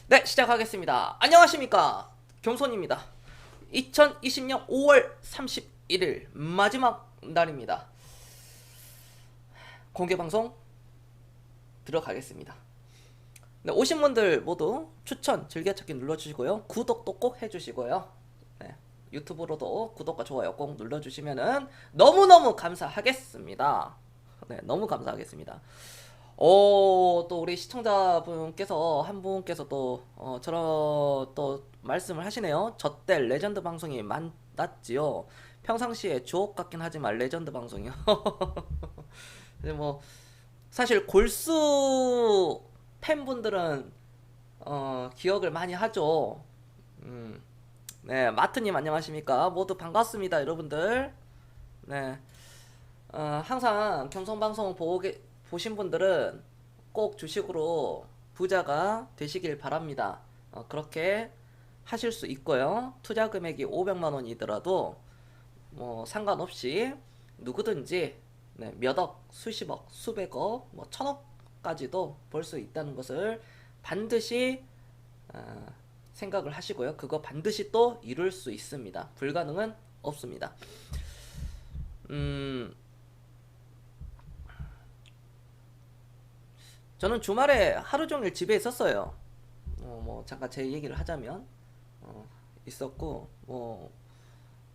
네, 시작하겠습니다. 안녕하십니까. 겸손입니다. 2020년 5월 31일 마지막 날입니다. 공개방송 들어가겠습니다. 네, 오신 분들 모두 추천, 즐겨찾기 눌러주시고요. 구독도 꼭 해주시고요. 네, 유튜브로도 구독과 좋아요 꼭 눌러주시면 너무너무 감사하겠습니다. 네, 너무 감사하겠습니다. 또 우리 시청자분께서 한 분께서 또 저런 또 말씀을 하시네요. 저 때 레전드 방송이 많았지요. 평상시에 주옥 같긴 하지만 레전드 방송이요. 근데 뭐 사실 골수 팬분들은 기억을 많이 하죠. 음, 네, 마트님 안녕하십니까? 모두 반갑습니다, 여러분들. 네, 항상 경성방송 보신 분들은 꼭 주식으로 부자가 되시길 바랍니다. 그렇게 하실 수 있고요. 투자 금액이 500만 원이더라도 뭐 상관없이 누구든지 네, 몇억, 수십억, 수백억, 뭐 천억까지도 벌 수 있다는 것을 반드시 어, 생각을 하시고요. 그거 반드시 또 이룰 수 있습니다. 불가능은 없습니다. 음, 저는 주말에 하루 종일 집에 있었어요. 뭐 잠깐 제 얘기를 하자면 있었고 뭐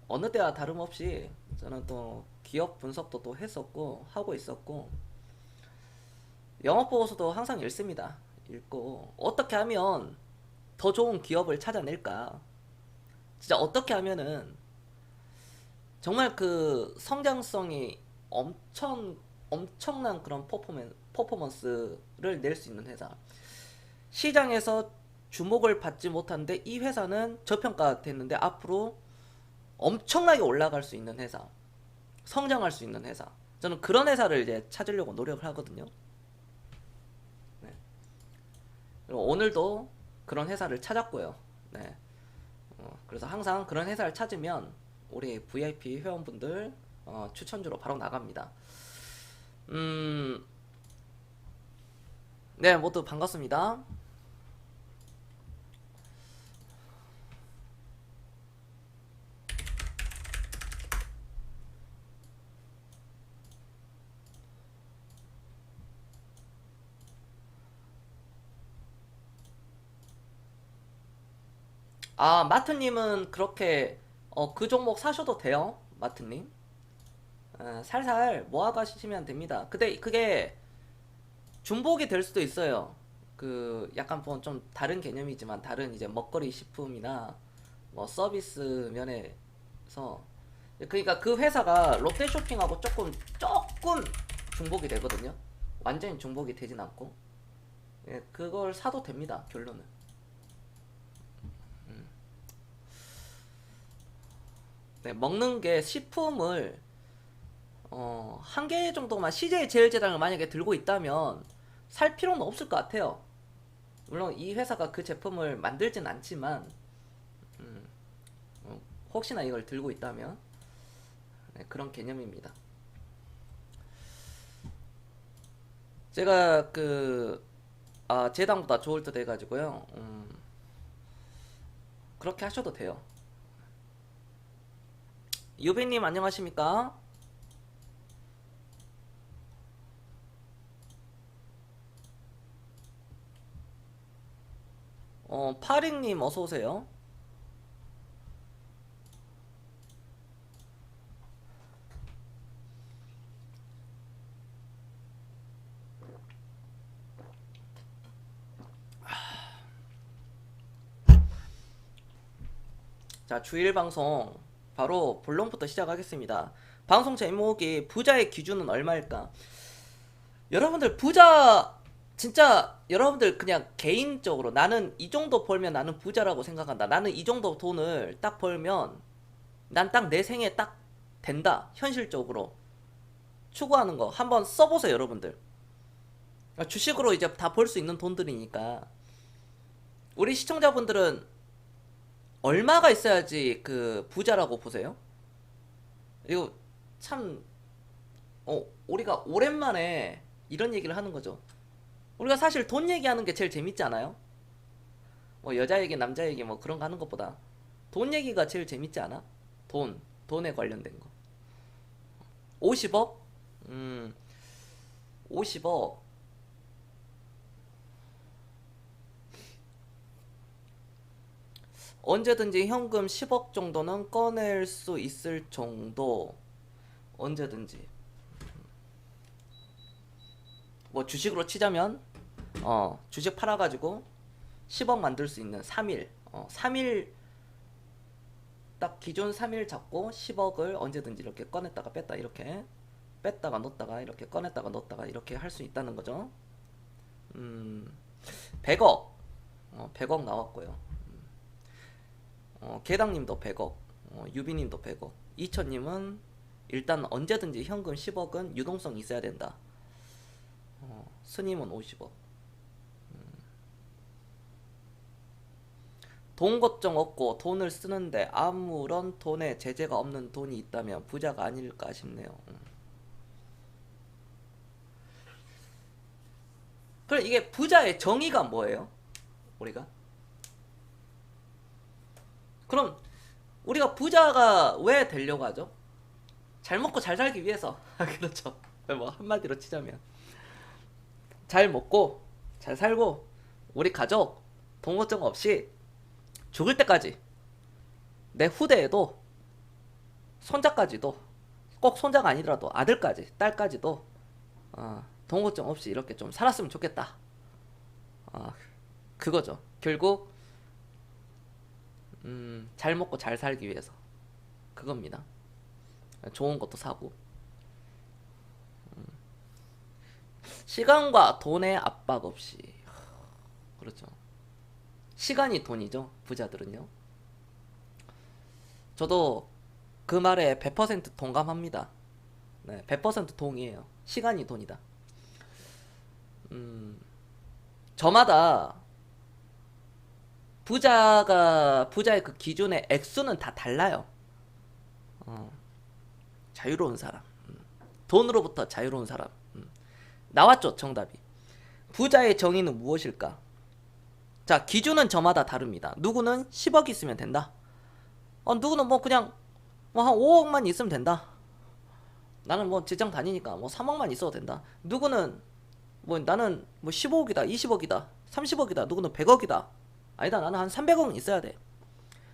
어느 때와 다름없이 저는 또 기업 분석도 또 했었고 하고 있었고 영업 보고서도 항상 읽습니다. 읽고 어떻게 하면 더 좋은 기업을 찾아낼까? 진짜 어떻게 하면은 정말 그 성장성이 엄청난 그런 퍼포먼스를 낼 수 있는 회사. 시장에서 주목을 받지 못하는데 이 회사는 저평가됐는데 앞으로 엄청나게 올라갈 수 있는 회사, 성장할 수 있는 회사. 저는 그런 회사를 이제 찾으려고 노력을 하거든요. 네. 그리고 오늘도 그런 회사를 찾았고요. 네. 그래서 항상 그런 회사를 찾으면 우리 VIP 회원분들 추천주로 바로 나갑니다. 음, 네, 모두 반갑습니다. 아, 마트님은 그렇게 그 종목 사셔도 돼요, 마트님. 살살 모아가시면 됩니다. 근데 그게 중복이 될 수도 있어요. 그 약간 뭐 좀 다른 개념이지만 다른 이제 먹거리 식품이나 뭐 서비스 면에서 그러니까 그 회사가 롯데쇼핑하고 조금 중복이 되거든요. 완전히 중복이 되진 않고 예, 그걸 사도 됩니다. 결론은. 네, 먹는 게 식품을 한 개 정도만 CJ 제일제당을 만약에 들고 있다면 살 필요는 없을 것 같아요. 물론 이 회사가 그 제품을 만들진 않지만 혹시나 이걸 들고 있다면 네, 그런 개념입니다. 제가 제당보다 좋을 듯 해가지고요. 그렇게 하셔도 돼요. 유빈님 안녕하십니까? 파링님 어서 오세요. 자, 주일 방송 바로 본론부터 시작하겠습니다. 방송 제목이 부자의 기준은 얼마일까? 여러분들 부자 진짜 여러분들 그냥 개인적으로 나는 이 정도 벌면 나는 부자라고 생각한다. 나는 이 정도 돈을 딱 벌면 난 딱 내 생에 딱 된다. 현실적으로 추구하는 거 한번 써보세요, 여러분들. 주식으로 이제 다 벌 수 있는 돈들이니까 우리 시청자분들은 얼마가 있어야지 그 부자라고 보세요? 이거 참 우리가 오랜만에 이런 얘기를 하는 거죠. 우리가 사실 돈 얘기하는 게 제일 재밌지 않아요? 뭐 여자 얘기 남자 얘기 뭐 그런 거 하는 것보다 돈 얘기가 제일 재밌지 않아? 돈에 관련된 거. 50억? 50억. 언제든지 현금 10억 정도는 꺼낼 수 있을 정도. 언제든지. 뭐 주식으로 치자면 주식 팔아가지고 10억 만들 수 있는 3일. 3일 딱 기존 3일 잡고 10억을 언제든지 이렇게 꺼냈다가 뺐다 이렇게 뺐다가 넣었다가 이렇게 꺼냈다가 넣었다가 이렇게 할 수 있다는 거죠. 100억. 100억 나왔고요. 개당님도 100억, 유비님도 100억, 이천님은 일단 언제든지 현금 10억은 유동성이 있어야 된다. 스님은 50억. 돈 걱정 없고 돈을 쓰는데 아무런 돈에 제재가 없는 돈이 있다면 부자가 아닐까 싶네요. 그럼 이게 부자의 정의가 뭐예요? 우리가? 그럼 우리가 부자가 왜 되려고 하죠? 잘 먹고 잘 살기 위해서. 그렇죠. 뭐 한마디로 치자면 잘 먹고 잘 살고 우리 가족 돈 걱정 없이 죽을 때까지 내 후대에도 손자까지도 꼭 손자가 아니더라도 아들까지 딸까지도 돈 걱정 없이 이렇게 좀 살았으면 좋겠다. 그거죠. 결국 잘 먹고 잘 살기 위해서 그겁니다. 좋은 것도 사고 시간과 돈의 압박 없이. 그렇죠. 시간이 돈이죠. 부자들은요. 저도 그 말에 100% 동감합니다. 네, 100% 동의해요. 시간이 돈이다. 저마다 부자의 그 기준의 액수는 다 달라요. 자유로운 사람, 돈으로부터 자유로운 사람. 나왔죠, 정답이. 부자의 정의는 무엇일까? 자, 기준은 저마다 다릅니다. 누구는 10억 있으면 된다. 누구는 뭐 그냥 뭐 한 5억만 있으면 된다. 나는 뭐 직장 다니니까 뭐 3억만 있어도 된다. 누구는 뭐 나는 뭐 15억이다, 20억이다, 30억이다. 누구는 100억이다. 아니다, 나는 한 300억은 있어야 돼.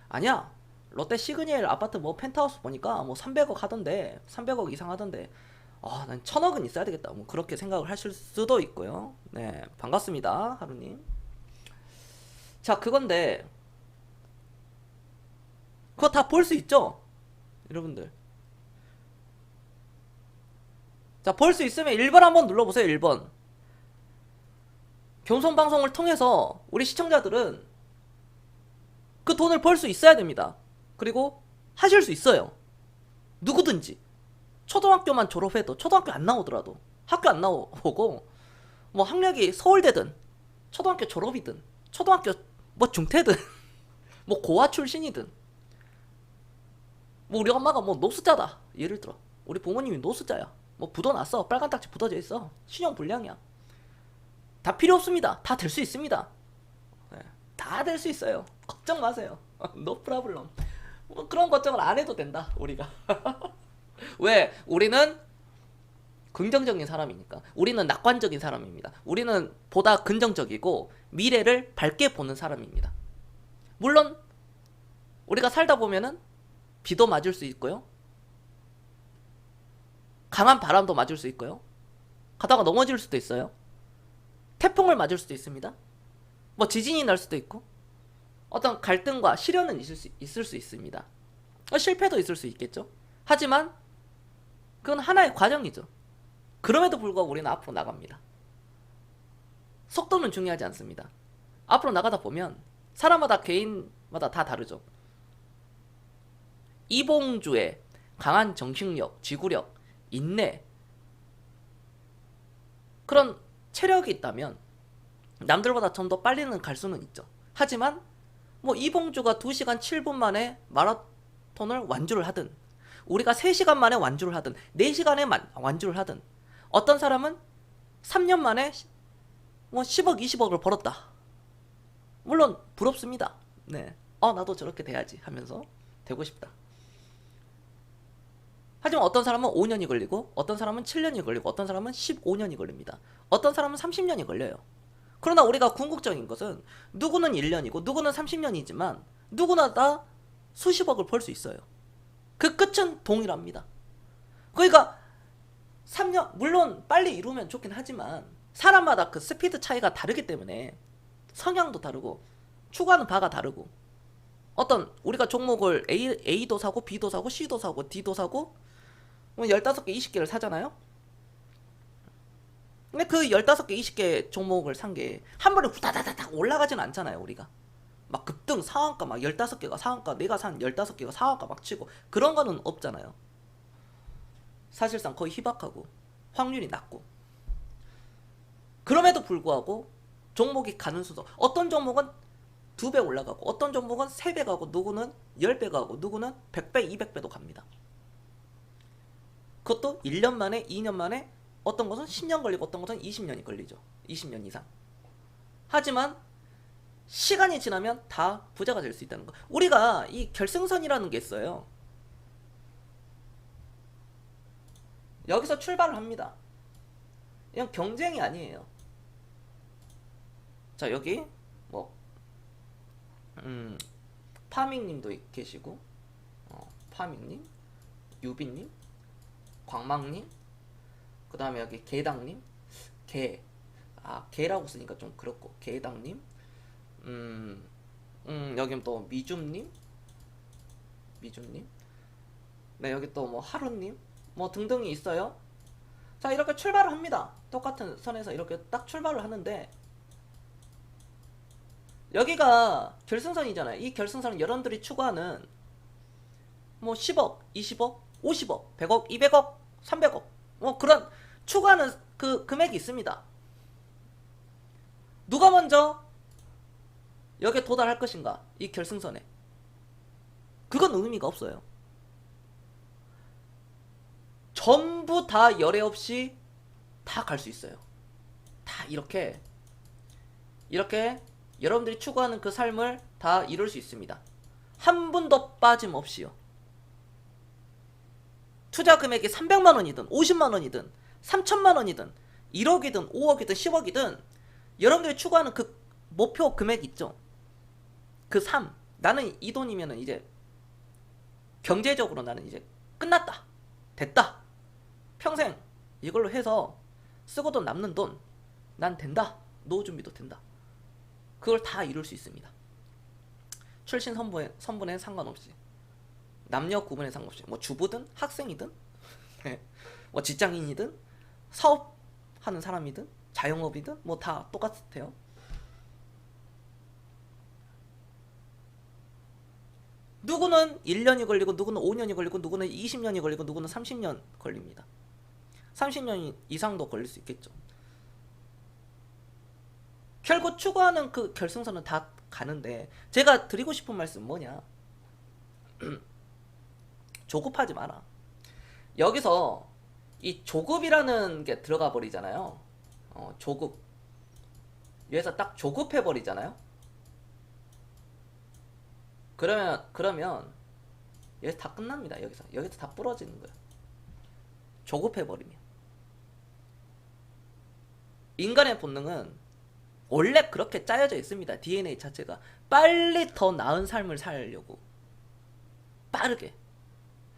아니야, 롯데 시그니엘 아파트 뭐 펜트하우스 보니까 뭐 300억 하던데, 300억 이상 하던데, 난 1000억은 있어야 되겠다. 뭐 그렇게 생각을 하실 수도 있고요. 네, 반갑습니다, 하루님. 자, 그건데 그거 다 볼 수 있죠, 여러분들. 자, 볼 수 있으면 1번 한번 눌러보세요. 1번. 교송방송을 통해서 우리 시청자들은 그 돈을 벌 수 있어야 됩니다. 그리고 하실 수 있어요. 누구든지. 초등학교만 졸업해도, 초등학교 안 나오더라도, 학교 안 나오고 뭐 학력이 서울대든 초등학교 졸업이든 초등학교 뭐 중퇴든 뭐 고아 출신이든, 뭐 우리 엄마가 뭐 노숙자다, 예를 들어 우리 부모님이 노숙자야, 뭐 부도났어, 빨간 딱지 붙어져 있어, 신용 불량이야, 다 필요 없습니다. 다 될 수 있습니다. 네, 다 될 수 있어요. 걱정 마세요. No problem. 뭐 그런 걱정을 안 해도 된다, 우리가. 왜? 우리는 긍정적인 사람이니까. 우리는 낙관적인 사람입니다. 우리는 보다 긍정적이고 미래를 밝게 보는 사람입니다. 물론 우리가 살다 보면은 비도 맞을 수 있고요, 강한 바람도 맞을 수 있고요, 가다가 넘어질 수도 있어요, 태풍을 맞을 수도 있습니다. 뭐 지진이 날 수도 있고, 어떤 갈등과 시련은 있을 수 있습니다. 실패도 있을 수 있겠죠. 하지만 그건 하나의 과정이죠. 그럼에도 불구하고 우리는 앞으로 나갑니다. 속도는 중요하지 않습니다. 앞으로 나가다 보면 사람마다, 개인마다 다 다르죠. 이봉주의 강한 정신력, 지구력, 인내, 그런 체력이 있다면 남들보다 좀 더 빨리는 갈 수는 있죠. 하지만 뭐 이봉주가 2시간 7분 만에 마라톤을 완주를 하든, 우리가 3시간 만에 완주를 하든, 4시간에 완주를 하든, 어떤 사람은 3년 만에 뭐 10억, 20억을 벌었다. 물론 부럽습니다. 네. 나도 저렇게 돼야지 하면서 되고 싶다. 하지만 어떤 사람은 5년이 걸리고 어떤 사람은 7년이 걸리고 어떤 사람은 15년이 걸립니다. 어떤 사람은 30년이 걸려요. 그러나 우리가 궁극적인 것은 누구는 1년이고 누구는 30년이지만 누구나 다 수십억을 벌 수 있어요. 그 끝은 동일합니다. 그러니까 3년 물론 빨리 이루면 좋긴 하지만 사람마다 그 스피드 차이가 다르기 때문에 성향도 다르고 추구하는 바가 다르고 어떤 우리가 종목을 A도 사고 B도 사고 C도 사고 D도 사고 15개 20개를 사잖아요. 근데 그 15개 20개 종목을 산 게 한 번에 후다다다닥 올라가진 않잖아요. 우리가 막 급등 상한가 막 15개가 상한가 내가 산 15개가 상한가 막 치고 그런 거는 없잖아요. 사실상 거의 희박하고 확률이 낮고 그럼에도 불구하고 종목이 가는 수도 어떤 종목은 2배 올라가고 어떤 종목은 3배 가고 누구는 10배 가고 누구는 100배 200배도 갑니다. 그것도 1년 만에 2년 만에 어떤 것은 10년 걸리고 어떤 것은 20년이 걸리죠. 20년 이상. 하지만 시간이 지나면 다 부자가 될 수 있다는 거. 우리가 이 결승선이라는 게 있어요. 여기서 출발을 합니다. 이건 경쟁이 아니에요. 자, 여기 뭐 파밍님도 계시고 파밍님, 유빈님, 광망님, 그 다음에 여기 개당님, 개라고 쓰니까 좀 그렇고 개당님, 여기 또 미줌님, 네 여기 또 뭐 하루님, 뭐 등등이 있어요. 자 이렇게 출발을 합니다. 똑같은 선에서 이렇게 딱 출발을 하는데 여기가 결승선이잖아요. 이 결승선은 여러분들이 추구하는 뭐 10억, 20억, 50억, 100억, 200억, 300억 뭐 그런 추구하는 그 금액이 있습니다. 누가 먼저 여기에 도달할 것인가? 이 결승선에. 그건 의미가 없어요. 전부 다 열애 없이 다 갈 수 있어요. 다 이렇게 여러분들이 추구하는 그 삶을 다 이룰 수 있습니다. 한 분도 빠짐없이요. 투자 금액이 300만 원이든 50만 원이든 3천만 원이든 1억이든 5억이든 10억이든 여러분들이 추구하는 그 목표 금액 있죠. 그 삶. 나는 이 돈이면은 이제 경제적으로 나는 이제 끝났다. 됐다. 평생 이걸로 해서 쓰고도 남는 돈 난 된다. 노후 준비도 된다. 그걸 다 이룰 수 있습니다. 출신 선분에 상관없이 남녀 구분에 상관없이 뭐 주부든 학생이든 뭐 직장인이든 사업하는 사람이든 자영업이든 뭐 다 똑같아요. 누구는 1년이 걸리고 누구는 5년이 걸리고 누구는 20년이 걸리고 누구는 30년 걸립니다. 30년 이상도 걸릴 수 있겠죠. 결국 추구하는 그 결승선은 다 가는데 제가 드리고 싶은 말씀 뭐냐. 조급하지 마라. 여기서 이 조급이라는 게 들어가 버리잖아요. 조급. 여기서 딱 조급해 버리잖아요. 그러면 여기서 다 끝납니다. 여기서 다 부러지는 거예요. 조급해 버리면. 인간의 본능은 원래 그렇게 짜여져 있습니다. DNA 자체가 빨리 더 나은 삶을 살려고 빠르게.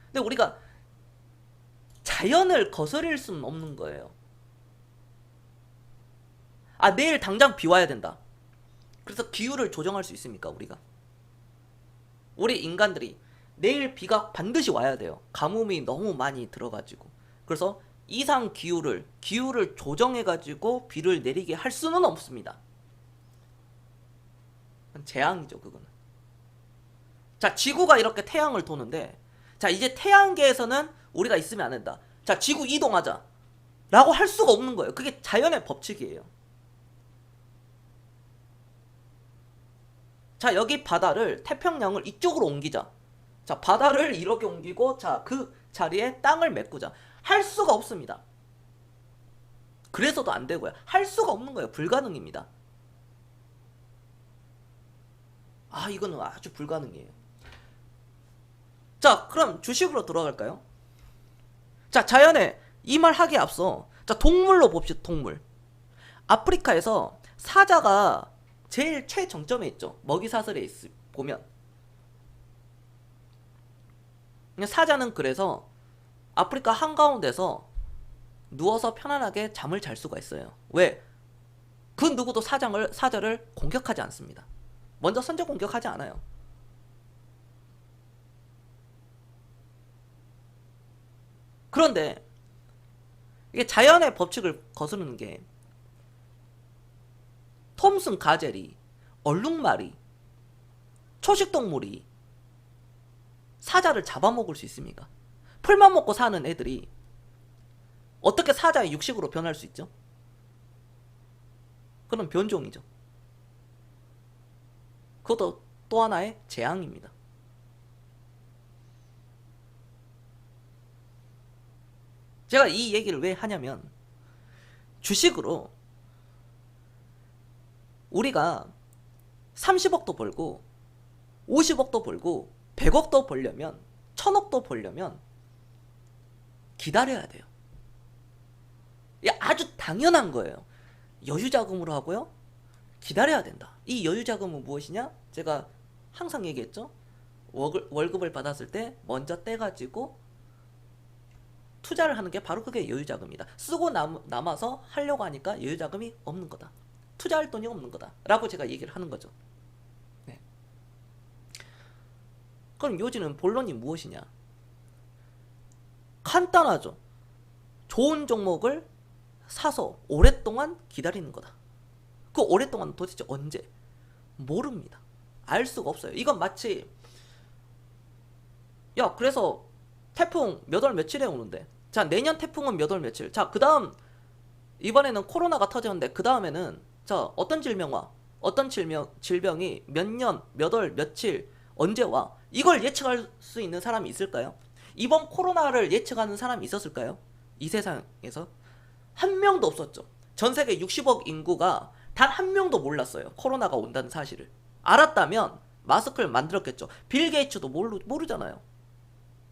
근데 우리가 자연을 거스릴 수는 없는 거예요. 내일 당장 비 와야 된다. 그래서 기후를 조정할 수 있습니까, 우리가? 우리 인간들이 내일 비가 반드시 와야 돼요. 가뭄이 너무 많이 들어가지고. 그래서 이상 기후를 조정해가지고 비를 내리게 할 수는 없습니다. 재앙이죠, 그거는. 자, 지구가 이렇게 태양을 도는데, 자, 이제 태양계에서는 우리가 있으면 안 된다. 자, 지구 이동하자. 라고 할 수가 없는 거예요. 그게 자연의 법칙이에요. 자, 여기 바다를, 태평양을 이쪽으로 옮기자. 자, 바다를 이렇게 옮기고, 자, 그 자리에 땅을 메꾸자. 할 수가 없습니다. 그래서도 안 되고요. 할 수가 없는 거예요. 불가능입니다. 이거는 아주 불가능해요. 자, 그럼 주식으로 돌아갈까요? 자, 자연에 이 말 하기에 앞서 자, 동물로 봅시다. 동물. 아프리카에서 사자가 제일 최정점에 있죠. 먹이사슬에 보면 사자는 그래서 아프리카 한가운데서 누워서 편안하게 잠을 잘 수가 있어요. 왜? 그 누구도 사자를 공격하지 않습니다. 먼저 선제 공격하지 않아요. 그런데 이게 자연의 법칙을 거스르는 게 톰슨 가젤이, 얼룩말이, 초식동물이 사자를 잡아먹을 수 있습니까? 풀만 먹고 사는 애들이 어떻게 사자의 육식으로 변할 수 있죠? 그건 변종이죠. 그것도 또 하나의 재앙입니다. 제가 이 얘기를 왜 하냐면 주식으로 우리가 30억도 벌고 50억도 벌고 100억도 벌려면 1000억도 벌려면 기다려야 돼요. 이게 아주 당연한 거예요. 여유자금으로 하고요. 기다려야 된다. 이 여유자금은 무엇이냐? 제가 항상 얘기했죠. 월급을 받았을 때 먼저 떼가지고 투자를 하는 게 바로 그게 여유자금이다. 쓰고 남아서 하려고 하니까 여유자금이 없는 거다. 투자할 돈이 없는 거다. 라고 제가 얘기를 하는 거죠. 네. 그럼 요지는 본론이 무엇이냐? 간단하죠. 좋은 종목을 사서 오랫동안 기다리는 거다. 그 오랫동안 도대체 언제? 모릅니다. 알 수가 없어요. 이건 마치 야, 그래서 태풍 몇 월 며칠에 오는데, 자, 내년 태풍은 몇 월 며칠, 자, 그 다음 이번에는 코로나가 터졌는데 그 다음에는 자, 어떤 질병이 몇 년, 몇 월, 며칠, 언제 와? 이걸 예측할 수 있는 사람이 있을까요? 이번 코로나를 예측하는 사람이 있었을까요? 이 세상에서 한 명도 없었죠. 전 세계 60억 인구가 단 한 명도 몰랐어요. 코로나가 온다는 사실을. 알았다면 마스크를 만들었겠죠. 빌 게이츠도 모르잖아요.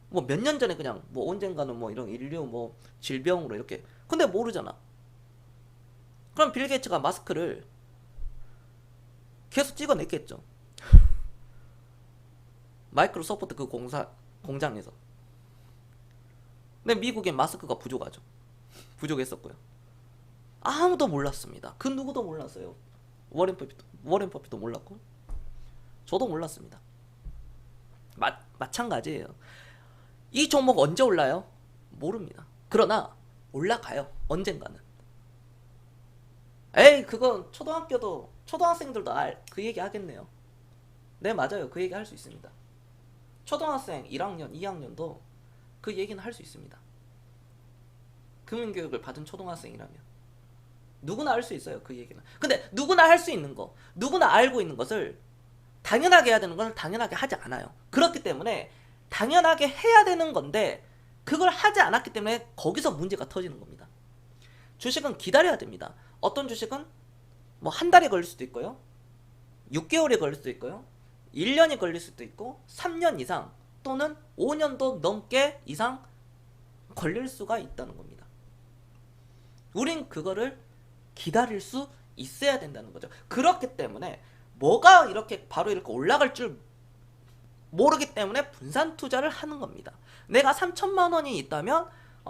뭐 몇 년 전에 그냥 뭐 언젠가는 뭐 이런 인류 뭐 질병으로 이렇게, 근데 모르잖아. 그럼 빌 게이츠가 마스크를 계속 찍어냈겠죠. 마이크로소프트 그 공장에서. 근데 미국엔 마스크가 부족했었고요. 아무도 몰랐습니다. 그 누구도 몰랐어요. 워렌 버핏도 몰랐고, 저도 몰랐습니다. 마찬가지예요. 이 종목 언제 올라요? 모릅니다. 그러나 올라가요. 언젠가는. 에이, 그건 초등학생들도 그 얘기 하겠네요. 네, 맞아요. 그 얘기 할 수 있습니다. 초등학생 1학년, 2학년도 그 얘기는 할 수 있습니다. 금융교육을 받은 초등학생이라면 누구나 알 수 있어요. 그 얘기는. 근데 누구나 할 수 있는 거, 누구나 알고 있는 것을 당연하게 해야 되는 걸 당연하게 하지 않아요. 그렇기 때문에 당연하게 해야 되는 건데 그걸 하지 않았기 때문에 거기서 문제가 터지는 겁니다. 주식은 기다려야 됩니다. 어떤 주식은 뭐 한 달이 걸릴 수도 있고요, 6개월이 걸릴 수도 있고요, 1년이 걸릴 수도 있고, 3년 이상 또는 5년도 넘게 이상 걸릴 수가 있다는 겁니다. 우린 그거를 기다릴 수 있어야 된다는 거죠. 그렇기 때문에 뭐가 이렇게 바로 이렇게 올라갈 줄 모르기 때문에 분산 투자를 하는 겁니다. 내가 3천만 원이 있다면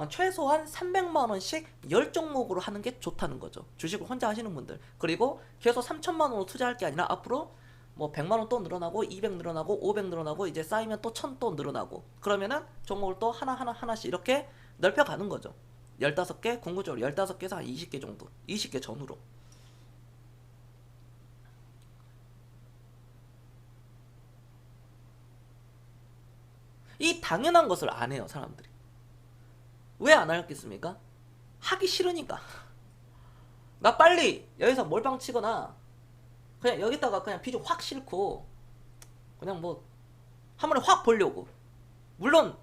최소한 300만 원씩 10종목으로 하는 게 좋다는 거죠. 주식을 혼자 하시는 분들. 그리고 계속 3천만 원으로 투자할 게 아니라 앞으로 뭐 100만 원 또 늘어나고, 200 늘어나고, 500 늘어나고, 이제 쌓이면 또 1000 또 늘어나고, 그러면은 종목을 또 하나씩 이렇게 넓혀가는 거죠. 15개, 궁극적으로 15개에서 한 20개 정도, 20개 전후로. 이 당연한 것을 안 해요, 사람들이. 왜 안 하겠습니까? 하기 싫으니까. 나 빨리 여기서 몰빵 치거나 그냥 여기다가 그냥 비중 확 싣고 그냥 뭐 한 번에 확 보려고. 물론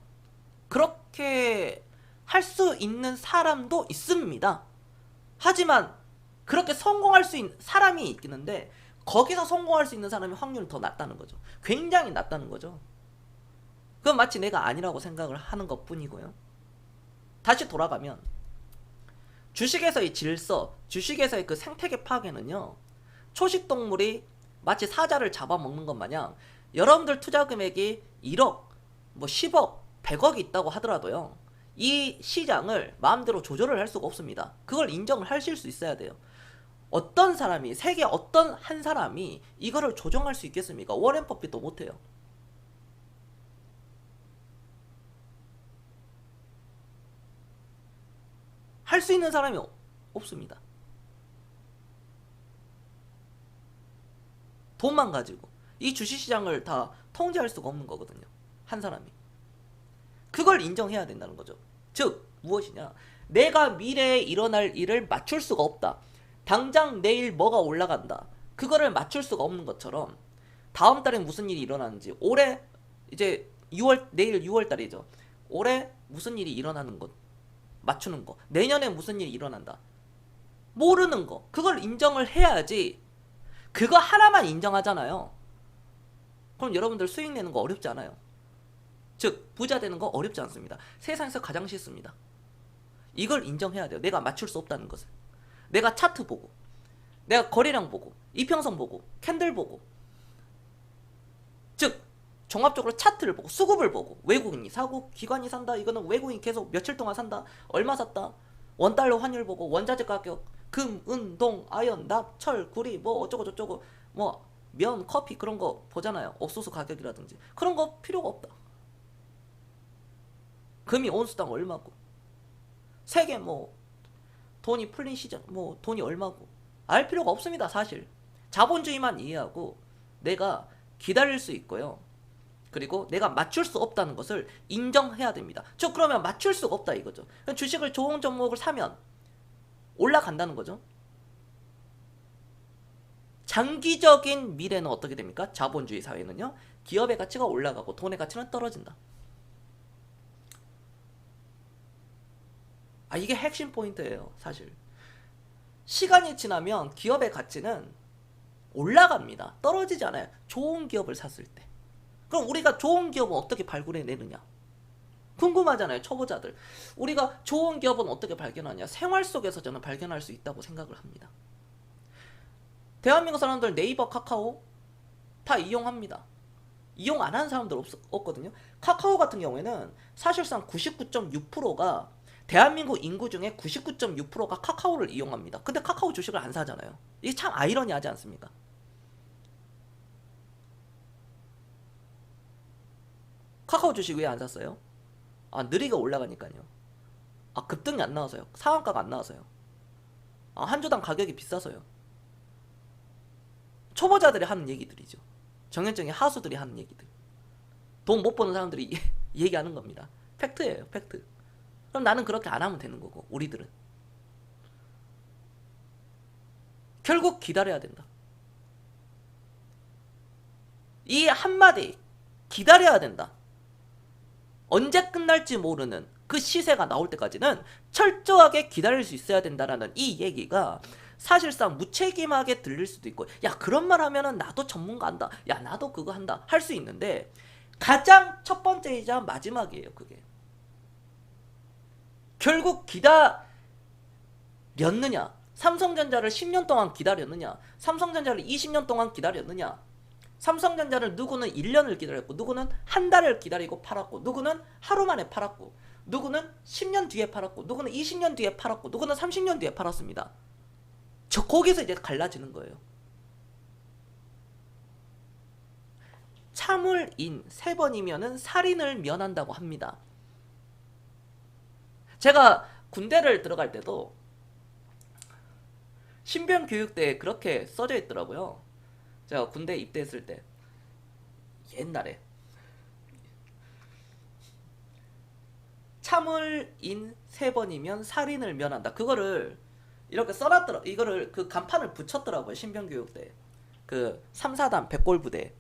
그렇게 할 수 있는 사람도 있습니다. 하지만 그렇게 성공할 수 있는 사람이 있긴 한데 거기서 성공할 수 있는 사람이 확률이 더 낮다는 거죠. 굉장히 낮다는 거죠. 그건 마치 내가 아니라고 생각을 하는 것 뿐이고요. 다시 돌아가면 주식에서의 질서, 주식에서의 그 생태계 파괴는요, 초식동물이 마치 사자를 잡아먹는 것 마냥 여러분들 투자 금액이 1억, 뭐 10억, 100억이 있다고 하더라도요, 이 시장을 마음대로 조절을 할 수가 없습니다. 그걸 인정을 하실 수 있어야 돼요. 어떤 사람이, 세계 어떤 한 사람이 이거를 조정할 수 있겠습니까? 워렌 버핏도 못해요. 할 수 있는 사람이 없습니다. 돈만 가지고 이 주식시장을 다 통제할 수가 없는 거거든요. 한 사람이. 그걸 인정해야 된다는 거죠. 즉 무엇이냐, 내가 미래에 일어날 일을 맞출 수가 없다. 당장 내일 뭐가 올라간다, 그거를 맞출 수가 없는 것처럼 다음 달에 무슨 일이 일어나는지, 올해 이제 6월, 내일 6월 달이죠. 올해 무슨 일이 일어나는 것 맞추는 거, 내년에 무슨 일이 일어난다 모르는 거, 그걸 인정을 해야지. 그거 하나만 인정하잖아요. 그럼 여러분들 수익 내는 거 어렵지 않아요. 즉 부자 되는 거 어렵지 않습니다. 세상에서 가장 쉽습니다. 이걸 인정해야 돼요. 내가 맞출 수 없다는 것을. 내가 차트 보고, 내가 거래량 보고, 이평선 보고, 캔들 보고, 즉 종합적으로 차트를 보고, 수급을 보고, 외국인이 사고 기관이 산다, 이거는 외국인이 계속 며칠 동안 산다, 얼마 샀다, 원달러 환율 보고, 원자재 가격, 금, 은, 동, 아연, 납, 철, 구리, 뭐 어쩌고 저쩌고, 뭐 면, 커피 그런 거 보잖아요. 옥수수 가격이라든지. 그런 거 필요가 없다. 금이 온수당 얼마고, 세계 뭐 돈이 풀린 시장, 뭐 돈이 얼마고 알 필요가 없습니다. 사실 자본주의만 이해하고 내가 기다릴 수 있고요, 그리고 내가 맞출 수 없다는 것을 인정해야 됩니다. 저 그러면 맞출 수가 없다 이거죠. 주식을 좋은 종목을 사면 올라간다는 거죠. 장기적인 미래는 어떻게 됩니까? 자본주의 사회는요, 기업의 가치가 올라가고 돈의 가치는 떨어진다. 이게 핵심 포인트예요. 사실 시간이 지나면 기업의 가치는 올라갑니다. 떨어지지 않아요. 좋은 기업을 샀을 때. 그럼 우리가 좋은 기업은 어떻게 발굴해내느냐 궁금하잖아요. 초보자들. 우리가 좋은 기업은 어떻게 발견하냐, 생활 속에서 저는 발견할 수 있다고 생각을 합니다. 대한민국 사람들 네이버, 카카오 다 이용합니다. 이용 안 하는 사람들 없거든요. 카카오 같은 경우에는 사실상 99.6%가, 대한민국 인구 중에 99.6%가 카카오를 이용합니다. 근데 카카오 주식을 안 사잖아요. 이게 참 아이러니하지 않습니까? 카카오 주식 왜 안 샀어요? 느리게 올라가니까요. 급등이 안 나와서요. 상한가가 안 나와서요. 한 주당 가격이 비싸서요. 초보자들이 하는 얘기들이죠. 정현정의 하수들이 하는 얘기들. 돈 못 버는 사람들이 얘기하는 겁니다. 팩트예요, 팩트. 그럼 나는 그렇게 안 하면 되는 거고, 우리들은 결국 기다려야 된다. 이 한마디, 기다려야 된다. 언제 끝날지 모르는 그 시세가 나올 때까지는 철저하게 기다릴 수 있어야 된다라는 이 얘기가 사실상 무책임하게 들릴 수도 있고, 야 그런 말 하면은 나도 전문가 한다, 야 나도 그거 한다 할 수 있는데, 가장 첫 번째이자 마지막이에요. 그게 결국 기다렸느냐, 삼성전자를 10년 동안 기다렸느냐, 삼성전자를 20년 동안 기다렸느냐, 삼성전자를 누구는 1년을 기다렸고, 누구는 한 달을 기다리고 팔았고, 누구는 하루 만에 팔았고, 누구는 10년 뒤에 팔았고, 누구는 20년 뒤에 팔았고, 누구는 30년 뒤에 팔았습니다. 거기서 이제 갈라지는 거예요. 참을인 3번이면은 살인을 면한다고 합니다. 제가 군대를 들어갈 때도 신병교육대에 그렇게 써져 있더라고요. 제가 군대 입대했을 때 옛날에 참을인 3번이면 살인을 면한다, 그거를 이렇게 써놨더라. 이거를 그 간판을 붙였더라고요. 신병교육대 그 3, 4단 백골부대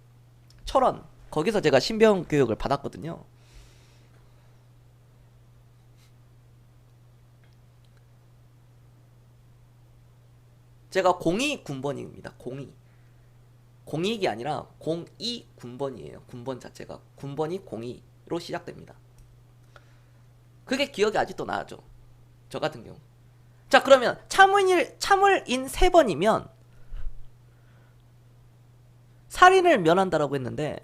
철원, 거기서 제가 신병교육을 받았거든요. 제가 02 군번입니다. 02. 공익이 아니라 02 군번이에요. 군번 자체가 군번이 02로 시작됩니다. 그게 기억이 아직도 나죠. 저 같은 경우. 자, 그러면 참을인 3번이면 살인을 면한다라고 했는데,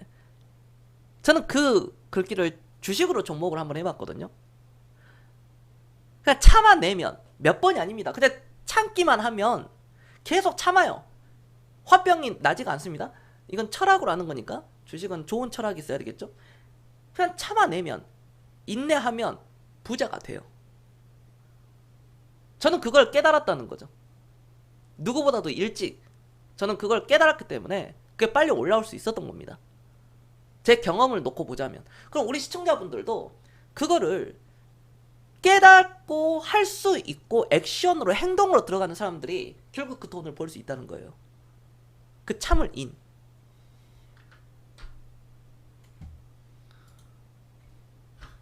저는 그 글귀를 주식으로 접목을 한번 해봤거든요. 그냥 참아내면 몇 번이 아닙니다. 근데 참기만 하면 계속 참아요. 화병이 나지가 않습니다. 이건 철학으로 하는 거니까 주식은 좋은 철학이 있어야 되겠죠. 그냥 참아내면, 인내하면 부자가 돼요. 저는 그걸 깨달았다는 거죠. 누구보다도 일찍 저는 그걸 깨달았기 때문에 그게 빨리 올라올 수 있었던 겁니다. 제 경험을 놓고 보자면. 그럼 우리 시청자분들도 그거를 깨닫고 할 수 있고 액션으로, 행동으로 들어가는 사람들이 결국 그 돈을 벌 수 있다는 거예요. 그 참을 인.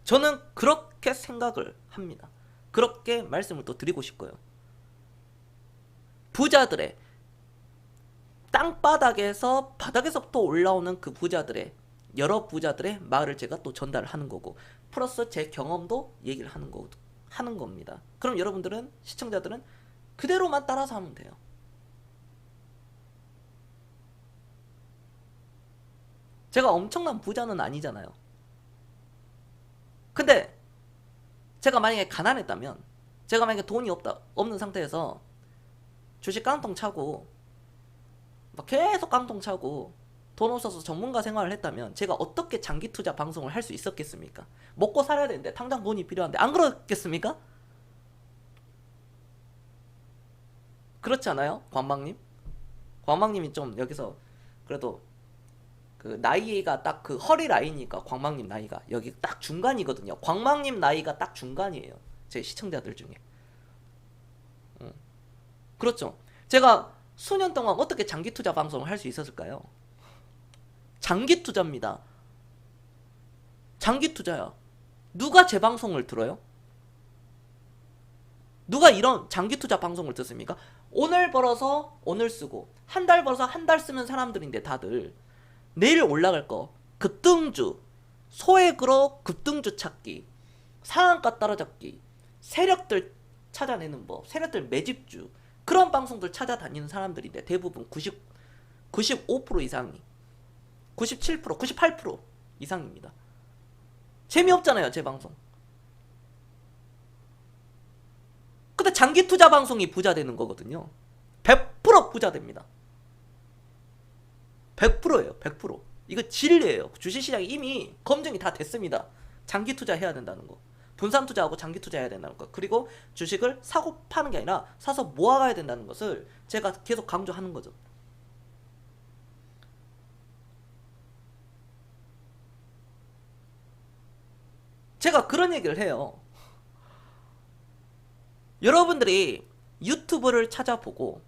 저는 그렇게 생각을 합니다. 그렇게 말씀을 또 드리고 싶고요. 부자들의 땅바닥에서, 바닥에서부터 올라오는 그 부자들의, 여러 부자들의 말을 제가 또 전달을 하는 거고, 플러스 제 경험도 얘기를 하는 겁니다. 그럼 여러분들은, 시청자들은 그대로만 따라서 하면 돼요. 제가 엄청난 부자는 아니잖아요. 근데 제가 만약에 가난했다면, 제가 만약에 돈이 없는 상태에서 주식 깡통 차고 막 계속 깡통 차고 돈 없어서 전문가 생활을 했다면 제가 어떻게 장기 투자 방송을 할 수 있었겠습니까? 먹고 살아야 되는데 당장 돈이 필요한데, 안 그렇겠습니까? 그렇지 않아요? 광방님이 좀 여기서 그래도 그 나이가 딱 그 허리 라인이니까, 광방님 나이가 여기 딱 중간이거든요. 광방님 나이가 딱 중간이에요. 제 시청자들 중에. 그렇죠. 제가 수년 동안 어떻게 장기 투자 방송을 할 수 있었을까요? 장기 투자입니다. 장기 투자야. 누가 제 방송을 들어요? 누가 이런 장기 투자 방송을 듣습니까? 오늘 벌어서 오늘 쓰고, 한 달 벌어서 한 달 쓰는 사람들인데, 다들 내일 올라갈 거 급등주, 소액으로 급등주 찾기, 상한가 따라잡기, 세력들 찾아내는 법, 세력들 매집주, 그런 방송들 찾아다니는 사람들인데 대부분 95% 이상이, 97%, 98% 이상입니다. 재미없잖아요, 제 방송. 근데 장기 투자 방송이 부자 되는 거거든요. 100% 부자 됩니다. 100%예요, 100%. 이거 진리예요. 주식시장이 이미 검증이 다 됐습니다. 장기 투자 해야 된다는 거. 분산 투자하고 장기 투자해야 된다는 거. 그리고 주식을 사고 파는 게 아니라 사서 모아가야 된다는 것을 제가 계속 강조하는 거죠. 제가 그런 얘기를 해요. 여러분들이 유튜브를 찾아보고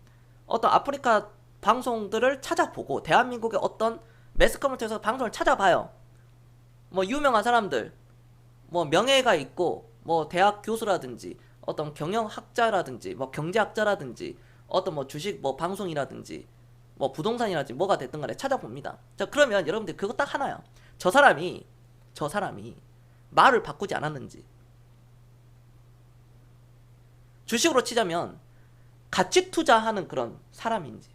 어떤 아프리카 방송들을 찾아보고 대한민국의 어떤 매스컴을 통해서 방송을 찾아봐요. 뭐 유명한 사람들, 뭐 명예가 있고, 뭐 대학 교수라든지 어떤 경영학자라든지 뭐 경제학자라든지 어떤 뭐 주식 뭐 방송이라든지 뭐 부동산이라든지 뭐가 됐든 간에 찾아봅니다. 자, 그러면 여러분들 그거 딱 하나야. 저 사람이 말을 바꾸지 않았는지, 주식으로 치자면 가치 투자하는 그런 사람인지,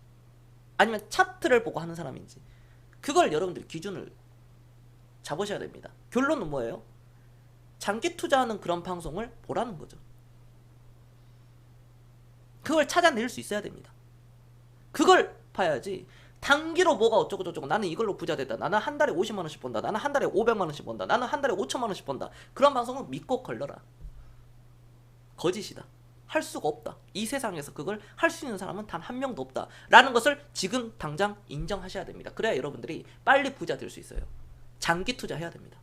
아니면 차트를 보고 하는 사람인지, 그걸 여러분들이 기준을 잡으셔야 됩니다. 결론은 뭐예요? 장기 투자하는 그런 방송을 보라는 거죠. 그걸 찾아낼 수 있어야 됩니다. 그걸 봐야지 단기로 뭐가 어쩌고 저쩌고, 나는 이걸로 부자 됐다, 나는 한 달에 50만 원씩 번다, 나는 한 달에 500만 원씩 번다, 나는 한 달에 5천만 원씩 번다, 그런 방송을 믿고 걸러라. 거짓이다. 할 수가 없다. 이 세상에서 그걸 할 수 있는 사람은 단 한 명도 없다 라는 것을 지금 당장 인정하셔야 됩니다. 그래야 여러분들이 빨리 부자 될 수 있어요. 장기 투자해야 됩니다.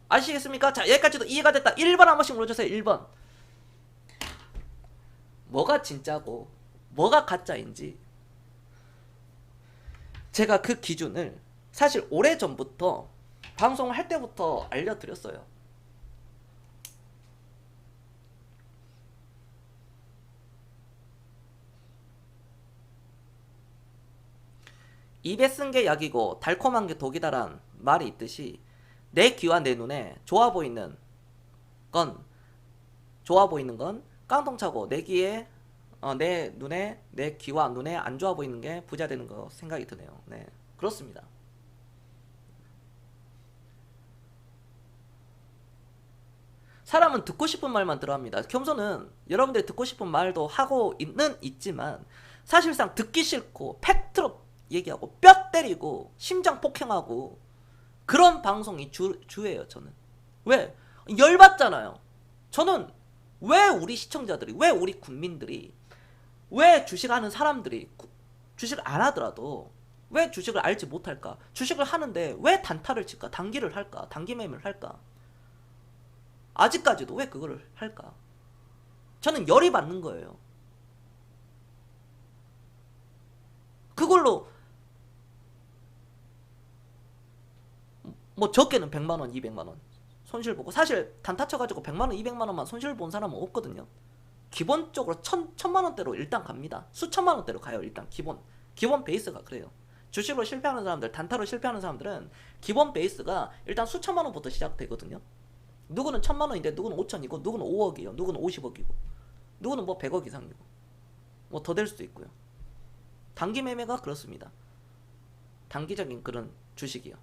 아시겠습니까? 자, 여기까지도 이해가 됐다. 1번 한 번씩 눌러주세요. 1번. 뭐가 진짜고 뭐가 가짜인지 제가 그 기준을 사실 오래전부터 방송을 할 때부터 알려드렸어요. 입에 쓴 게 약이고 달콤한 게 독이다란 말이 있듯이 내 귀와 내 눈에 건 좋아 보이는 건 깡통차고 내 귀에 내 눈에 내 귀와 눈에 안 좋아 보이는 게 부자 되는 거 생각이 드네요. 네, 그렇습니다. 사람은 듣고 싶은 말만 들어합니다. 겸손은 여러분들이 듣고 싶은 말도 하고 있지만 사실상 듣기 싫고 팩트로 얘기하고 뼈 때리고 심장 폭행하고 그런 방송이 주예요. 저는 왜 열받잖아요. 저는 왜 우리 시청자들이, 왜 우리 국민들이, 왜 주식하는 사람들이 주식을 안 하더라도 왜 주식을 알지 못할까? 주식을 하는데 왜 단타를 칠까? 단기를 할까? 단기 매매를 할까? 아직까지도 왜 그거를 할까? 저는 열이 받는 거예요. 그걸로 뭐 적게는 100만원, 200만원 손실 보고, 사실 단타 쳐가지고 100만원, 200만원만 손실 본 사람은 없거든요. 기본적으로 천만원대로 일단 갑니다. 수천만원대로 가요. 일단 기본 베이스가 그래요. 주식으로 실패하는 사람들, 단타로 실패하는 사람들은 기본 베이스가 일단 수천만원부터 시작되거든요. 누구는 1000만원인데 누구는 5천이고 누구는 5억이에요. 누구는 50억이고 누구는 뭐 100억 이상이고 뭐 더 될 수도 있고요. 단기 매매가 그렇습니다. 단기적인 그런 주식이요.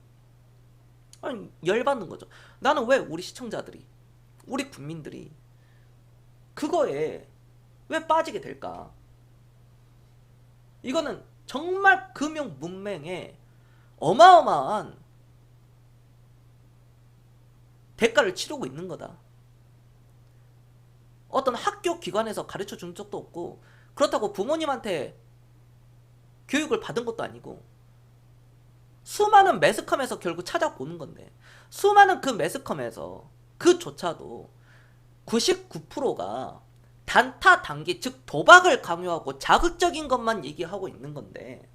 아니, 열받는 거죠. 나는 왜 우리 시청자들이, 우리 국민들이 그거에 왜 빠지게 될까? 이거는 정말 금융 문맹에 어마어마한 대가를 치르고 있는 거다. 어떤 학교 기관에서 가르쳐 준 적도 없고, 그렇다고 부모님한테 교육을 받은 것도 아니고, 수많은 매스컴에서 결국 찾아보는 건데, 수많은 그 매스컴에서 그조차도 99%가 단타 단기, 즉 도박을 강요하고 자극적인 것만 얘기하고 있는 건데,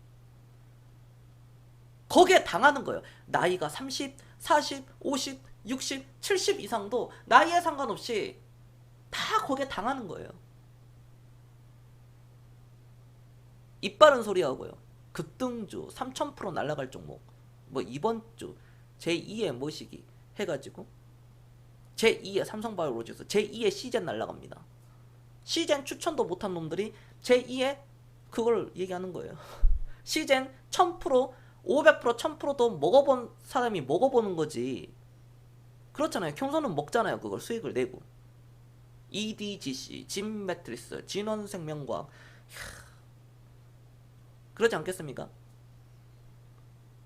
거기에 당하는 거예요. 나이가 30, 40, 50, 60, 70 이상도 나이에 상관없이 다 거기에 당하는 거예요. 입 바른 소리 하고요. 급등주 3000% 날라갈 종목, 뭐 이번 주 제2의 뭐시기 해가지고 제2의 삼성바이오로직스, 제2의 시젠 날라갑니다. 시젠 추천도 못한 놈들이 제2의 그걸 얘기하는 거예요. 시젠 1000%, 500%, 1000%도 먹어본 사람이 먹어보는 거지. 그렇잖아요. 경선은 먹잖아요. 그걸 수익을 내고. EDGC, 진매트리스, 진원생명과학, 그러지 않겠습니까?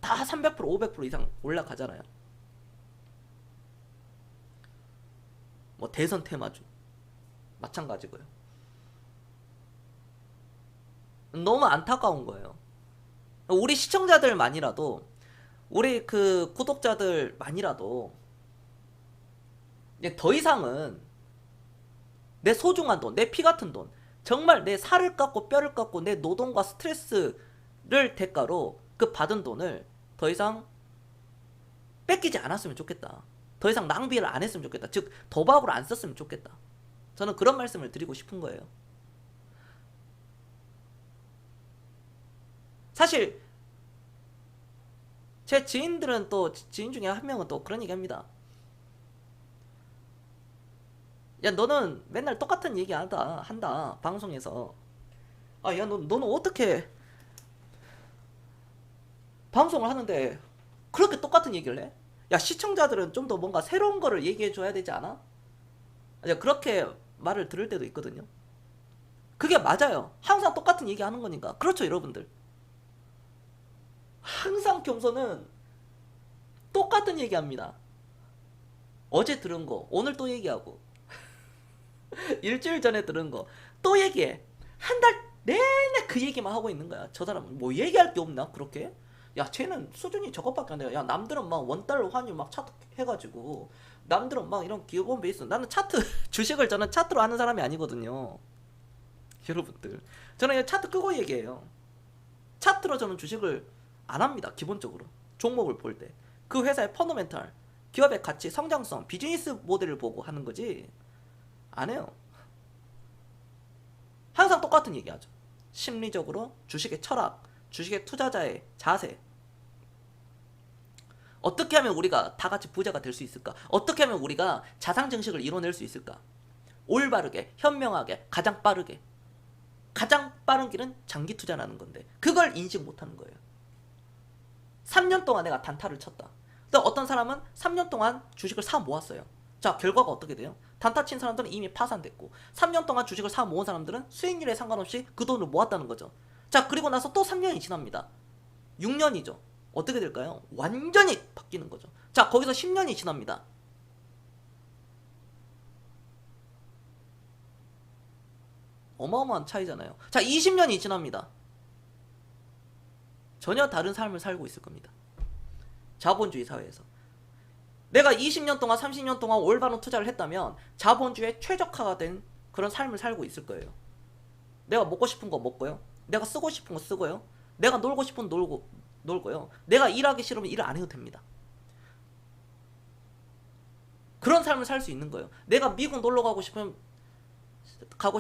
다 300%, 500% 이상 올라가잖아요. 뭐 대선 테마주 마찬가지고요. 너무 안타까운 거예요. 우리 시청자들만이라도, 우리 그 구독자들만이라도 이제 더 이상은 내 소중한 돈, 내 피 같은 돈, 정말 내 살을 깎고 뼈를 깎고 내 노동과 스트레스를 대가로 그 받은 돈을 더 이상 뺏기지 않았으면 좋겠다. 더 이상 낭비를 안 했으면 좋겠다. 즉 도박으로 안 썼으면 좋겠다. 저는 그런 말씀을 드리고 싶은 거예요. 사실 제 지인들은, 또 지인 중에 한 명은 또 그런 얘기 합니다. 야, 너는 맨날 똑같은 얘기 한다 방송에서. 아, 야, 너는 어떻게 방송을 하는데 그렇게 똑같은 얘기를 해? 야, 시청자들은 좀 더 뭔가 새로운 거를 얘기해 줘야 되지 않아? 야, 그렇게 말을 들을 때도 있거든요. 그게 맞아요. 항상 똑같은 얘기 하는 거니까. 그렇죠, 여러분들. 항상 겸손은 똑같은 얘기 합니다. 어제 들은 거 오늘 또 얘기하고, 일주일 전에 들은 거 또 얘기해. 한 달 내내 그 얘기만 하고 있는 거야. 저 사람은 뭐 얘기할 게 없나 그렇게? 야, 쟤는 수준이 저것밖에 안 돼. 야, 남들은 막 원달러 환율 막 차트 해가지고, 남들은 막 이런 기본 베이스. 나는 차트 주식을 저는 차트로 하는 사람이 아니거든요. 여러분들, 저는 차트 끄고 얘기해요. 차트로 저는 주식을 안 합니다. 기본적으로 종목을 볼 때 그 회사의 펀더멘탈, 기업의 가치, 성장성, 비즈니스 모델을 보고 하는 거지 안 해요. 항상 똑같은 얘기하죠. 심리적으로 주식의 철학, 주식의 투자자의 자세. 어떻게 하면 우리가 다 같이 부자가 될 수 있을까? 어떻게 하면 우리가 자산 증식을 이뤄낼 수 있을까? 올바르게, 현명하게, 가장 빠르게. 가장 빠른 길은 장기 투자라는 건데 그걸 인식 못하는 거예요. 3년 동안 내가 단타를 쳤다. 또 어떤 사람은 3년 동안 주식을 사 모았어요. 자, 결과가 어떻게 돼요? 단타 친 사람들은 이미 파산됐고 3년 동안 주식을 사 모은 사람들은 수익률에 상관없이 그 돈을 모았다는 거죠. 자, 그리고 나서 또 3년이 지납니다. 6년이죠. 어떻게 될까요? 완전히 바뀌는 거죠. 자, 거기서 10년이 지납니다. 어마어마한 차이잖아요. 자, 20년이 지납니다. 전혀 다른 삶을 살고 있을 겁니다. 자본주의 사회에서. 내가 20년 동안 30년 동안 올바른 투자를 했다면 자본주의에 최적화가 된 그런 삶을 살고 있을 거예요. 내가 먹고 싶은 거 먹고요. 내가 쓰고 싶은 거 쓰고요. 내가 놀고 싶은 거 놀고요. 내가 일하기 싫으면 일을 안 해도 됩니다. 그런 삶을 살 수 있는 거예요. 내가 미국 놀러 가고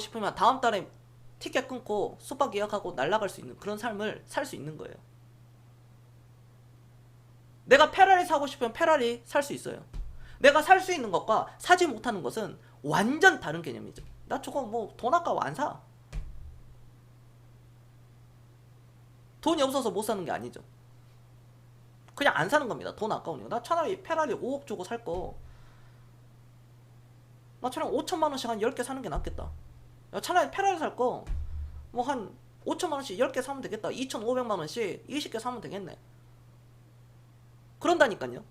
싶으면 다음 달에 티켓 끊고 숙박 예약하고 날아갈 수 있는 그런 삶을 살 수 있는 거예요. 내가 페라리 사고 싶으면 페라리 살 수 있어요. 내가 살 수 있는 것과 사지 못하는 것은 완전 다른 개념이죠. 나 저거 뭐 돈 아까워 안 사. 돈이 없어서 못 사는 게 아니죠. 그냥 안 사는 겁니다. 돈 아까우니까. 나 차라리 페라리 5억 주고 살 거. 나 차라리 5천만 원씩 한 10개 사는 게 낫겠다. 야, 차라리 페라리 살 거 뭐 한 5천만 원씩 10개 사면 되겠다. 2,500만 원씩 20개 사면 되겠네. 그런다니까요.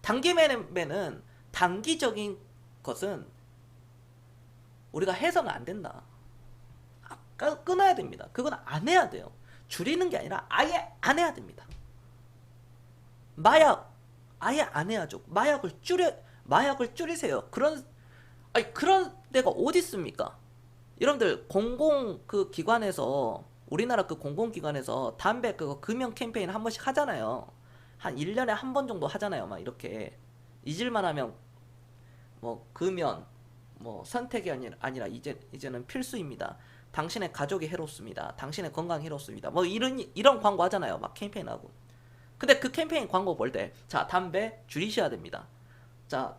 단기 매매는 단기적인 것은 우리가 해서는 안 된다. 끊어야 됩니다. 그건 안 해야 돼요. 줄이는 게 아니라 아예 안 해야 됩니다. 마약 아예 안 해야죠. 마약을 줄이세요. 그런 데가 어디 있습니까? 여러분들 그 기관에서 우리나라 그 공공기관에서 담배 그거 금연 캠페인 한 번씩 하잖아요. 한 1년에 한 번 정도 하잖아요. 막 이렇게 잊을만 하면 뭐 금연 뭐 선택이 아니라 이제는 필수입니다. 당신의 가족이 해롭습니다. 당신의 건강이 해롭습니다. 뭐 이런 광고 하잖아요. 막 캠페인하고. 근데 그 캠페인 광고 볼 때 자, 담배 줄이셔야 됩니다. 자,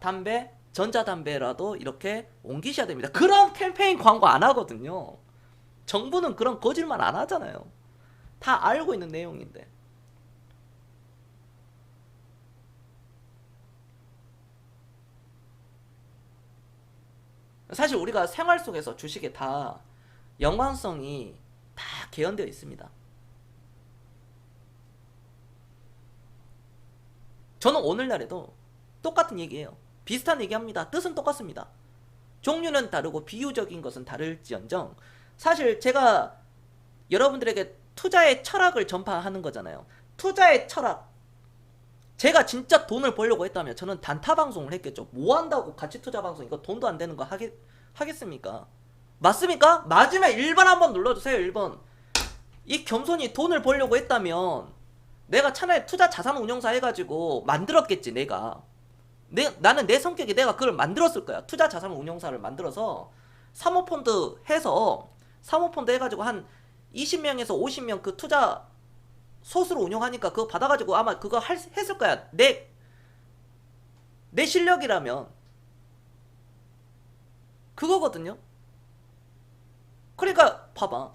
전자담배라도 이렇게 옮기셔야 됩니다. 그런 캠페인 광고 안 하거든요. 정부는 그런 거짓말 안 하잖아요. 다 알고 있는 내용인데. 사실 우리가 생활 속에서 주식에 다 연관성이 다 개연되어 있습니다. 저는 오늘날에도 똑같은 얘기예요. 비슷한 얘기합니다. 뜻은 똑같습니다. 종류는 다르고 비유적인 것은 다를지언정 사실 제가 여러분들에게 투자의 철학을 전파하는 거잖아요. 투자의 철학. 제가 진짜 돈을 벌려고 했다면 저는 단타 방송을 했겠죠. 뭐 한다고 가치 투자 방송 이거 돈도 안 되는 거 하겠습니까? 맞습니까? 맞으면 1번 한번 눌러주세요. 1번. 이 겸손이 돈을 벌려고 했다면 내가 차라리 투자 자산 운용사 해가지고 만들었겠지. 나는 내 성격이 내가 그걸 만들었을 거야. 투자 자산 운용사를 만들어서 사모펀드 해가지고 한 20명에서 50명 그 투자 소수로 운용하니까 그거 받아가지고 아마 그거 했을 거야. 내 실력이라면 그거거든요. 그러니까 봐봐.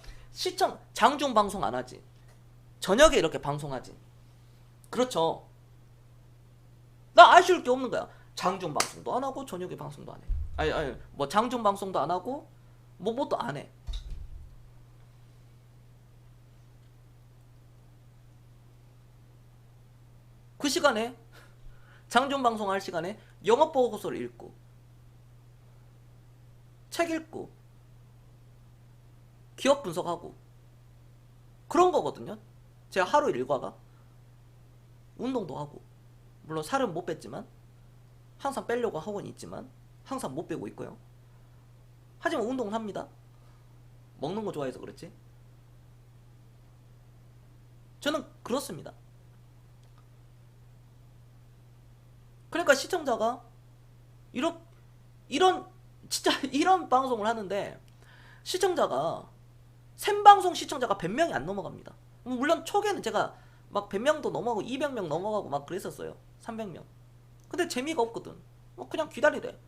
장중 방송 안 하지. 저녁에 이렇게 방송하지. 그렇죠. 나 아쉬울 게 없는 거야. 장중 방송도 안 하고 저녁에 방송도 안 해. 아니 뭐 장중 방송도 안 하고 뭐도 안 해. 그 시간에 장중 방송할 시간에 영업 보고서를 읽고 책 읽고 기업 분석하고 그런 거거든요. 제가 하루 일과가 운동도 하고 물론 살은 못 뺐지만 항상 빼려고 하고는 있지만 항상 못 빼고 있고요. 하지만 운동은 합니다. 먹는 거 좋아해서 그렇지. 저는 그렇습니다. 그러니까 시청자가 이런 진짜 이런 방송을 하는데 시청자가 생방송 시청자가 100명이 안 넘어갑니다. 물론 초기에는 제가 막 100명도 넘어가고 200명 넘어가고 막 그랬었어요. 300명. 근데 재미가 없거든. 그냥 기다리래.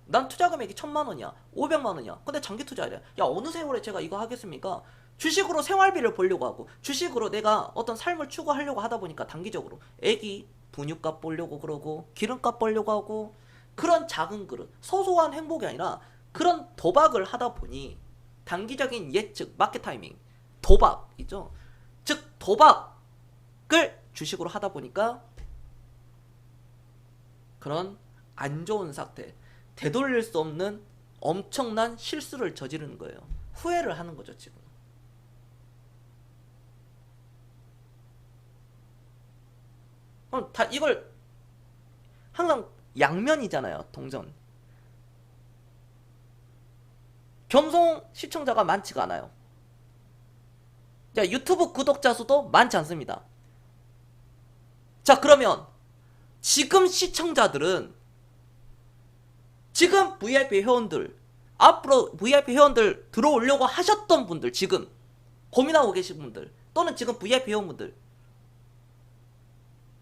난 투자 금액이 1000만 원이야. 500만 원이야. 근데 장기 투자해야 돼. 야, 어느 세월에 제가 이거 하겠습니까? 주식으로 생활비를 벌려고 하고, 주식으로 내가 어떤 삶을 추구하려고 하다 보니까 단기적으로 애기 분유값 벌려고 그러고, 기름값 벌려고 하고, 그런 작은 그릇, 소소한 행복이 아니라 그런 도박을 하다 보니 단기적인 예측, 마켓 타이밍, 도박 있죠? 즉 도박을 주식으로 하다 보니까 그런 안 좋은 사태, 되돌릴 수 없는 엄청난 실수를 저지르는 거예요. 후회를 하는 거죠, 지금. 그럼 다 이걸 항상 양면이잖아요, 동전. 겸손 시청자가 많지가 않아요. 자, 유튜브 구독자 수도 많지 않습니다. 자, 그러면 지금 시청자들은 지금 VIP 회원들, 앞으로 VIP 회원들 들어오려고 하셨던 분들, 지금 고민하고 계신 분들, 또는 지금 VIP 회원분들,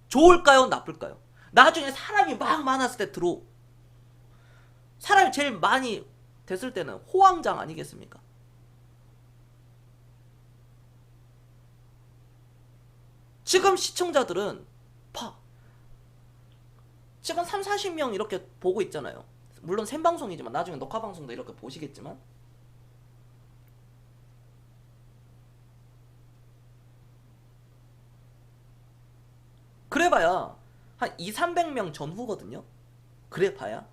좋을까요? 나쁠까요? 나중에 사람이 막 많았을 때 사람이 제일 많이 됐을 때는 호황장 아니겠습니까? 지금 시청자들은 지금 3, 40명 이렇게 보고 있잖아요. 물론 생방송이지만 나중에 녹화방송도 이렇게 보시겠지만, 그래봐야 한 2, 300명 전후거든요. 그래봐야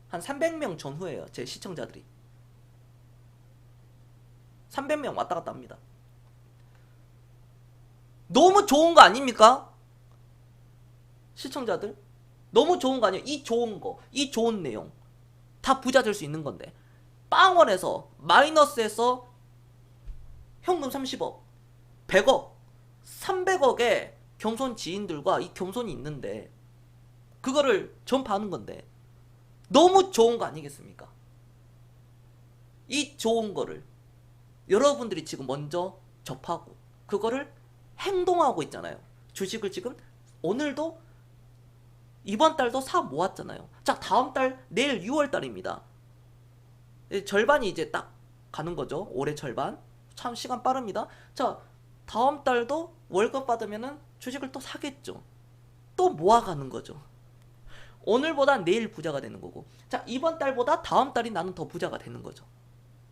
한 300명 전후예요, 제 시청자들이. 300명 왔다 갔다 합니다. 너무 좋은 거 아닙니까? 시청자들 너무 좋은 거 아니에요? 이 좋은 거, 이 좋은 내용 다 부자 될 수 있는 건데, 빵원에서 마이너스에서 현금 30억, 100억, 300억의 겸손 지인들과 이 겸손이 있는데 그거를 전파하는 건데 너무 좋은 거 아니겠습니까? 이 좋은 거를 여러분들이 지금 먼저 접하고 그거를 행동하고 있잖아요. 주식을 지금 오늘도 이번 달도 사 모았잖아요. 자, 다음 달 내일 6월 달입니다. 절반이 이제 딱 가는 거죠. 올해 절반. 참 시간 빠릅니다. 자, 다음 달도 월급 받으면은 주식을 또 사겠죠. 또 모아가는 거죠. 오늘보다 내일 부자가 되는 거고, 자, 이번 달보다 다음 달이 나는 더 부자가 되는 거죠.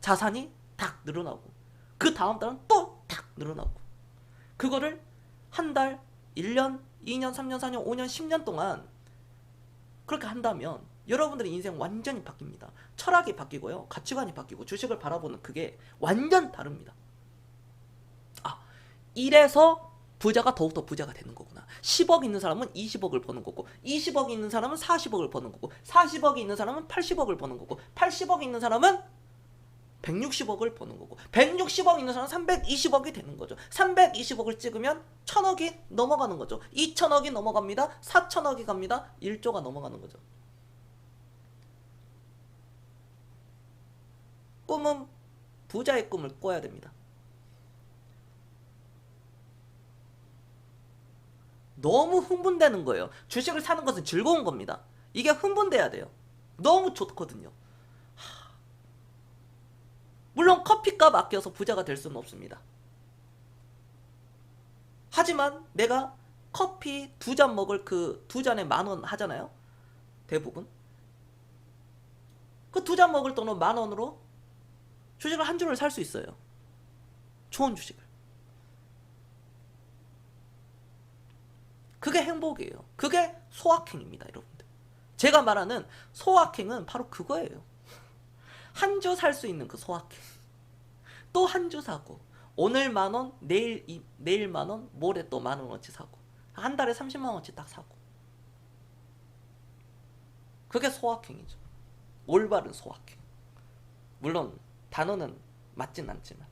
자산이 탁 늘어나고, 그 다음 달은 또 탁 늘어나고, 그거를 한 달, 1년, 2년, 3년, 4년, 5년, 10년 동안 그렇게 한다면 여러분들의 인생 완전히 바뀝니다. 철학이 바뀌고요, 가치관이 바뀌고, 주식을 바라보는 그게 완전 다릅니다. 아, 이래서 부자가 더욱더 부자가 되는 거구나. 10억 있는 사람은 20억을 버는 거고, 20억 있는 사람은 40억을 버는 거고, 40억이 있는 사람은 80억을 버는 거고, 80억 있는 사람은 160억을 버는 거고, 160억 있는 사람은 320억이 되는 거죠. 320억을 찍으면 1000억이 넘어가는 거죠. 2000억이 넘어갑니다. 4000억이 갑니다. 1조가 넘어가는 거죠. 꿈은 부자의 꿈을 꿔야 됩니다. 너무 흥분되는 거예요. 주식을 사는 것은 즐거운 겁니다. 이게 흥분돼야 돼요. 너무 좋거든요. 물론 커피값 아껴서 부자가 될 수는 없습니다. 하지만 내가 커피 2잔 먹을 그 2잔에 10,000원 하잖아요. 대부분. 그 2잔 먹을 돈은 10,000원으로 주식을 한 주를 살 수 있어요. 좋은 주식을. 그게 행복이에요. 그게 소확행입니다, 여러분들. 제가 말하는 소확행은 바로 그거예요. 한 주 살 수 있는 그 소확행. 또 한 주 사고, 오늘 10,000원, 내일 10,000원, 모레 또 10,000원어치 사고, 한 달에 300,000원어치 딱 사고. 그게 소확행이죠. 올바른 소확행. 물론 단어는 맞진 않지만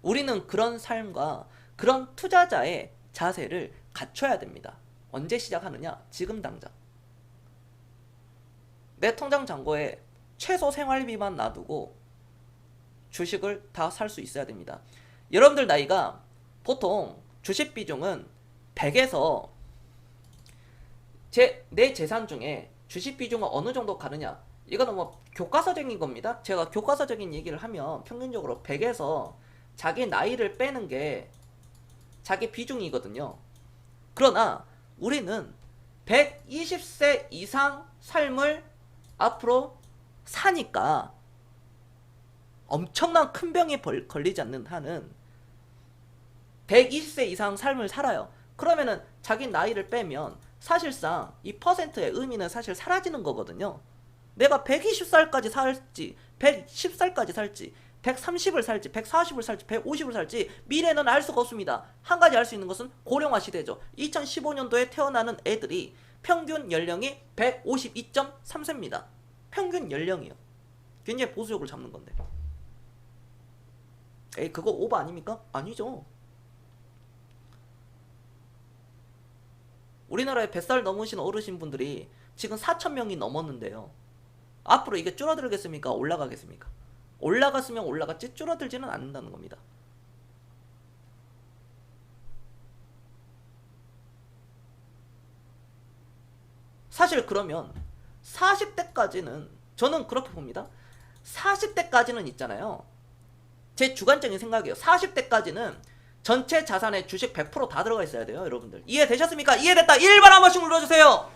우리는 그런 삶과 그런 투자자의 자세를 갖춰야 됩니다. 언제 시작하느냐? 지금 당장. 내 통장 잔고에 최소 생활비만 놔두고 주식을 다 살 수 있어야 됩니다. 여러분들 나이가 보통 주식 비중은 100에서 내 재산 중에 주식 비중은 어느 정도 가느냐? 이거는 뭐 교과서적인 겁니다. 제가 교과서적인 얘기를 하면 평균적으로 100에서 자기 나이를 빼는 게 자기 비중이거든요. 그러나 우리는 120세 이상 삶을 앞으로 사니까 엄청난 큰 병에 걸리지 않는 한은 120세 이상 삶을 살아요. 그러면은 자기 나이를 빼면 사실상 이 퍼센트의 의미는 사실 사라지는 거거든요. 내가 120살까지 살지, 110살까지 살지, 130을 살지, 140을 살지, 150을 살지 미래는 알 수가 없습니다. 한 가지 알 수 있는 것은 고령화 시대죠. 2015년도에 태어나는 애들이 평균 연령이 152.3세입니다. 평균 연령이요. 굉장히 보수적으로 잡는 건데. 에이, 그거 오버 아닙니까? 아니죠. 우리나라에 100살 넘으신 어르신 분들이 지금 4,000명이 넘었는데요. 앞으로 이게 줄어들겠습니까? 올라가겠습니까? 올라갔으면 올라갔지 줄어들지는 않는다는 겁니다. 사실 그러면 40대까지는 저는 그렇게 봅니다. 40대까지는 있잖아요. 제 주관적인 생각이에요. 40대까지는 전체 자산의 주식 100% 다 들어가 있어야 돼요, 여러분들. 이해되셨습니까? 이해됐다. 1번 한 번씩 눌러주세요.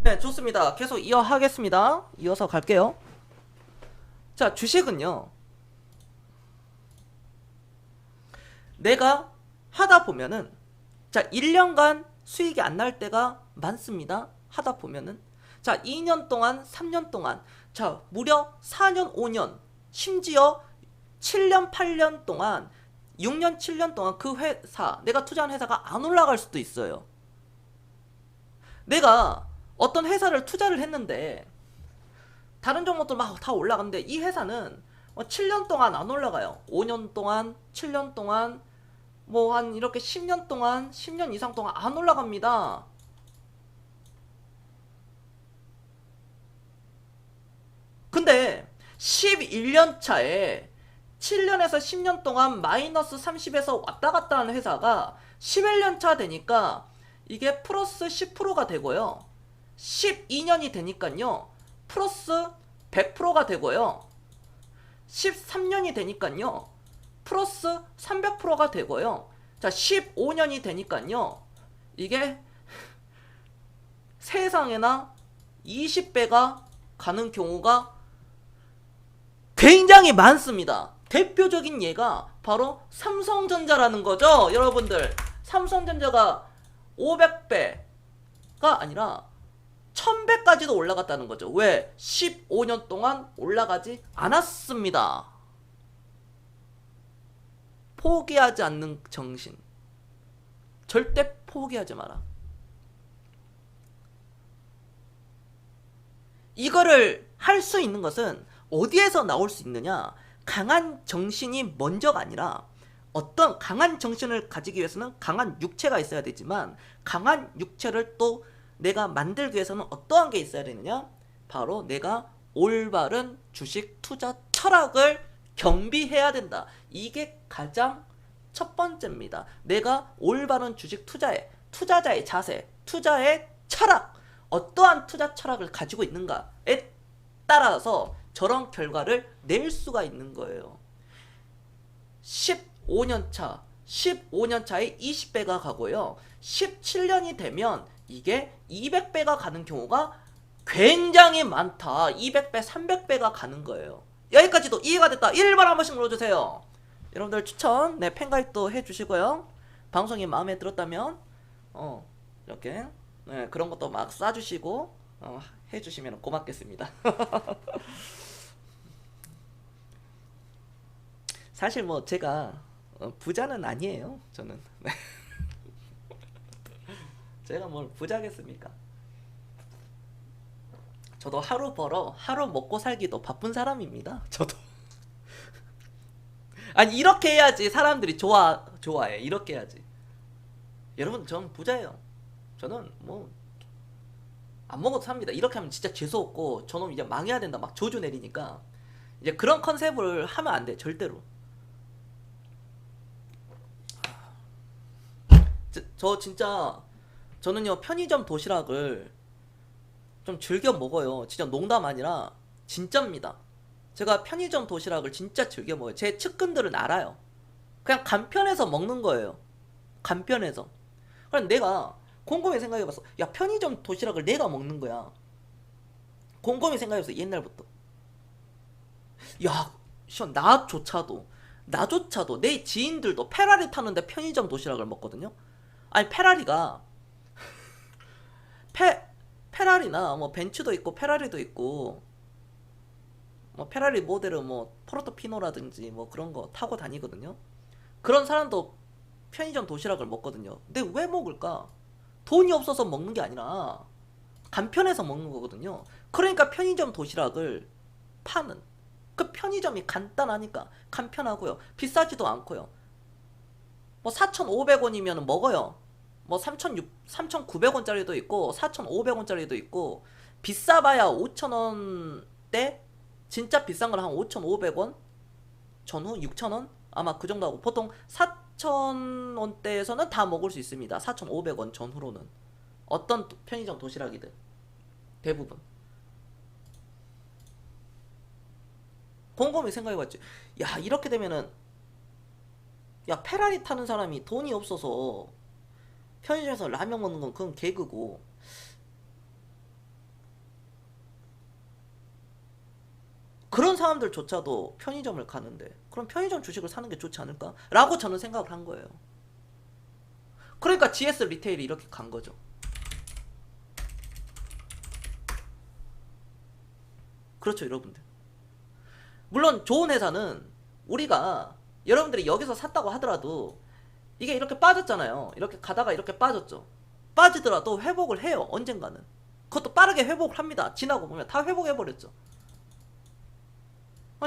네, 좋습니다. 계속 이어하겠습니다. 이어서 갈게요. 자, 주식은요. 내가 하다 보면은 자, 1년간 수익이 안 날 때가 많습니다. 하다 보면은 자, 2년 동안, 3년 동안 자, 무려 4년, 5년 심지어 7년, 8년 동안 6년, 7년 동안 그 회사, 내가 투자한 회사가 안 올라갈 수도 있어요. 내가 어떤 회사를 투자를 했는데 다른 종목들 막 다 올라갔는데 이 회사는 7년 동안 안 올라가요. 5년 동안, 7년 동안, 뭐 한 이렇게 10년 동안, 10년 이상 동안 안 올라갑니다. 근데 11년 차에 7년에서 10년 동안 마이너스 30에서 왔다 갔다 하는 회사가 11년 차 되니까 이게 플러스 10%가 되고요. 12년이 되니까요. 플러스 100%가 되고요. 13년이 되니까요. 플러스 300%가 되고요. 자, 15년이 되니까요. 이게 세상에나 20배가 가는 경우가 굉장히 많습니다. 대표적인 예가 바로 삼성전자라는 거죠. 여러분들, 삼성전자가 500배가 아니라 1000배까지도 올라갔다는 거죠. 왜? 15년 동안 올라가지 않았습니다. 포기하지 않는 정신. 절대 포기하지 마라. 이거를 할 수 있는 것은 어디에서 나올 수 있느냐? 강한 정신이 먼저가 아니라 어떤 강한 정신을 가지기 위해서는 강한 육체가 있어야 되지만 강한 육체를 또 내가 만들기 위해서는 어떠한 게 있어야 되느냐? 바로 내가 올바른 주식 투자 철학을 경비해야 된다. 이게 가장 첫 번째입니다. 내가 올바른 주식 투자자의 자세, 투자의 철학, 어떠한 투자 철학을 가지고 있는가에 따라서 저런 결과를 낼 수가 있는 거예요. 15년 차에 20배가 가고요. 17년이 되면 이게 200배가 가는 경우가 굉장히 많다. 200배, 300배가 가는 거예요. 여기까지도 이해가 됐다. 1번 한 번씩 눌러주세요. 여러분들 추천, 네, 팬가입도 해주시고요. 방송이 마음에 들었다면 이렇게 네, 그런 것도 막 쏴주시고 해주시면 고맙겠습니다. 사실 뭐 제가 부자는 아니에요. 저는 제가 뭘 부자겠습니까? 저도 하루 벌어 하루 먹고 살기도 바쁜 사람입니다. 저도 아니 이렇게 해야지 사람들이 좋아해. 이렇게 해야지. 여러분 저는 부자예요. 저는 뭐 안 먹어도 삽니다. 이렇게 하면 진짜 재수없고 저놈 이제 망해야 된다 막 조주 내리니까 이제 그런 컨셉을 하면 안 돼. 절대로. 저 진짜 저는요 편의점 도시락을 좀 즐겨 먹어요. 진짜 농담 아니라 진짜입니다. 제가 편의점 도시락을 진짜 즐겨 먹어요. 제 측근들은 알아요. 그냥 간편해서 먹는 거예요. 간편해서. 그럼 내가 곰곰이 생각해봤어. 야 편의점 도시락을 내가 먹는 거야. 곰곰이 생각해봤어. 옛날부터. 야 나조차도 내 지인들도 페라리 타는데 편의점 도시락을 먹거든요. 아니 페라리가 페라리나 뭐 벤츠도 있고 페라리도 있고 뭐 페라리 모델은 뭐 포르토피노라든지 뭐 그런 거 타고 다니거든요. 그런 사람도 편의점 도시락을 먹거든요. 근데 왜 먹을까? 돈이 없어서 먹는 게 아니라 간편해서 먹는 거거든요. 그러니까 편의점 도시락을 파는 그 편의점이 간단하니까 간편하고요. 비싸지도 않고요. 뭐 4,500원이면 먹어요. 뭐 3,900원짜리도 있고 4,500원짜리도 있고 비싸봐야 5,000원대 진짜 비싼 걸 한 5,500원 전후 6,000원 아마 그 정도 하고 보통 4,000원대에서는 다 먹을 수 있습니다. 4,500원 전후로는 어떤 편의점 도시락이든 대부분. 곰곰이 생각해봤지. 야 이렇게 되면은 야 페라리 타는 사람이 돈이 없어서 편의점에서 라면 먹는 건 그건 개그고 그런 사람들조차도 편의점을 가는데 그럼 편의점 주식을 사는 게 좋지 않을까? 라고 저는 생각을 한 거예요. 그러니까 GS 리테일이 이렇게 간 거죠. 그렇죠 여러분들. 물론 좋은 회사는 우리가 여러분들이 여기서 샀다고 하더라도 이게 이렇게 빠졌잖아요. 이렇게 가다가 이렇게 빠졌죠. 빠지더라도 회복을 해요. 언젠가는. 그것도 빠르게 회복을 합니다. 지나고 보면 다 회복해버렸죠.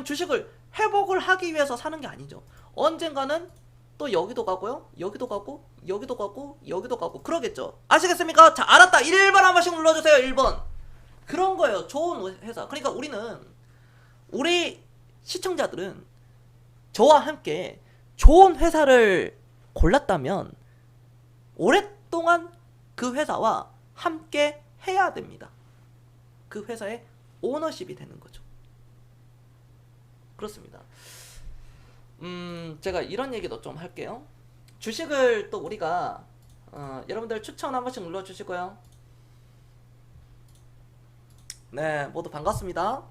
주식을 회복을 하기 위해서 사는 게 아니죠. 언젠가는 또 여기도 가고요. 여기도 가고 여기도 가고 여기도 가고 그러겠죠. 아시겠습니까? 자 알았다. 1번 한 번씩 눌러주세요. 1번. 그런 거예요. 좋은 회사. 그러니까 우리 시청자들은 저와 함께 좋은 회사를 골랐다면 오랫동안 그 회사와 함께 해야 됩니다. 그 회사의 오너십이 되는 거죠. 그렇습니다. 제가 이런 얘기도 좀 할게요. 주식을 또 우리가 여러분들 추천 한 번씩 눌러주시고요. 네, 모두 반갑습니다.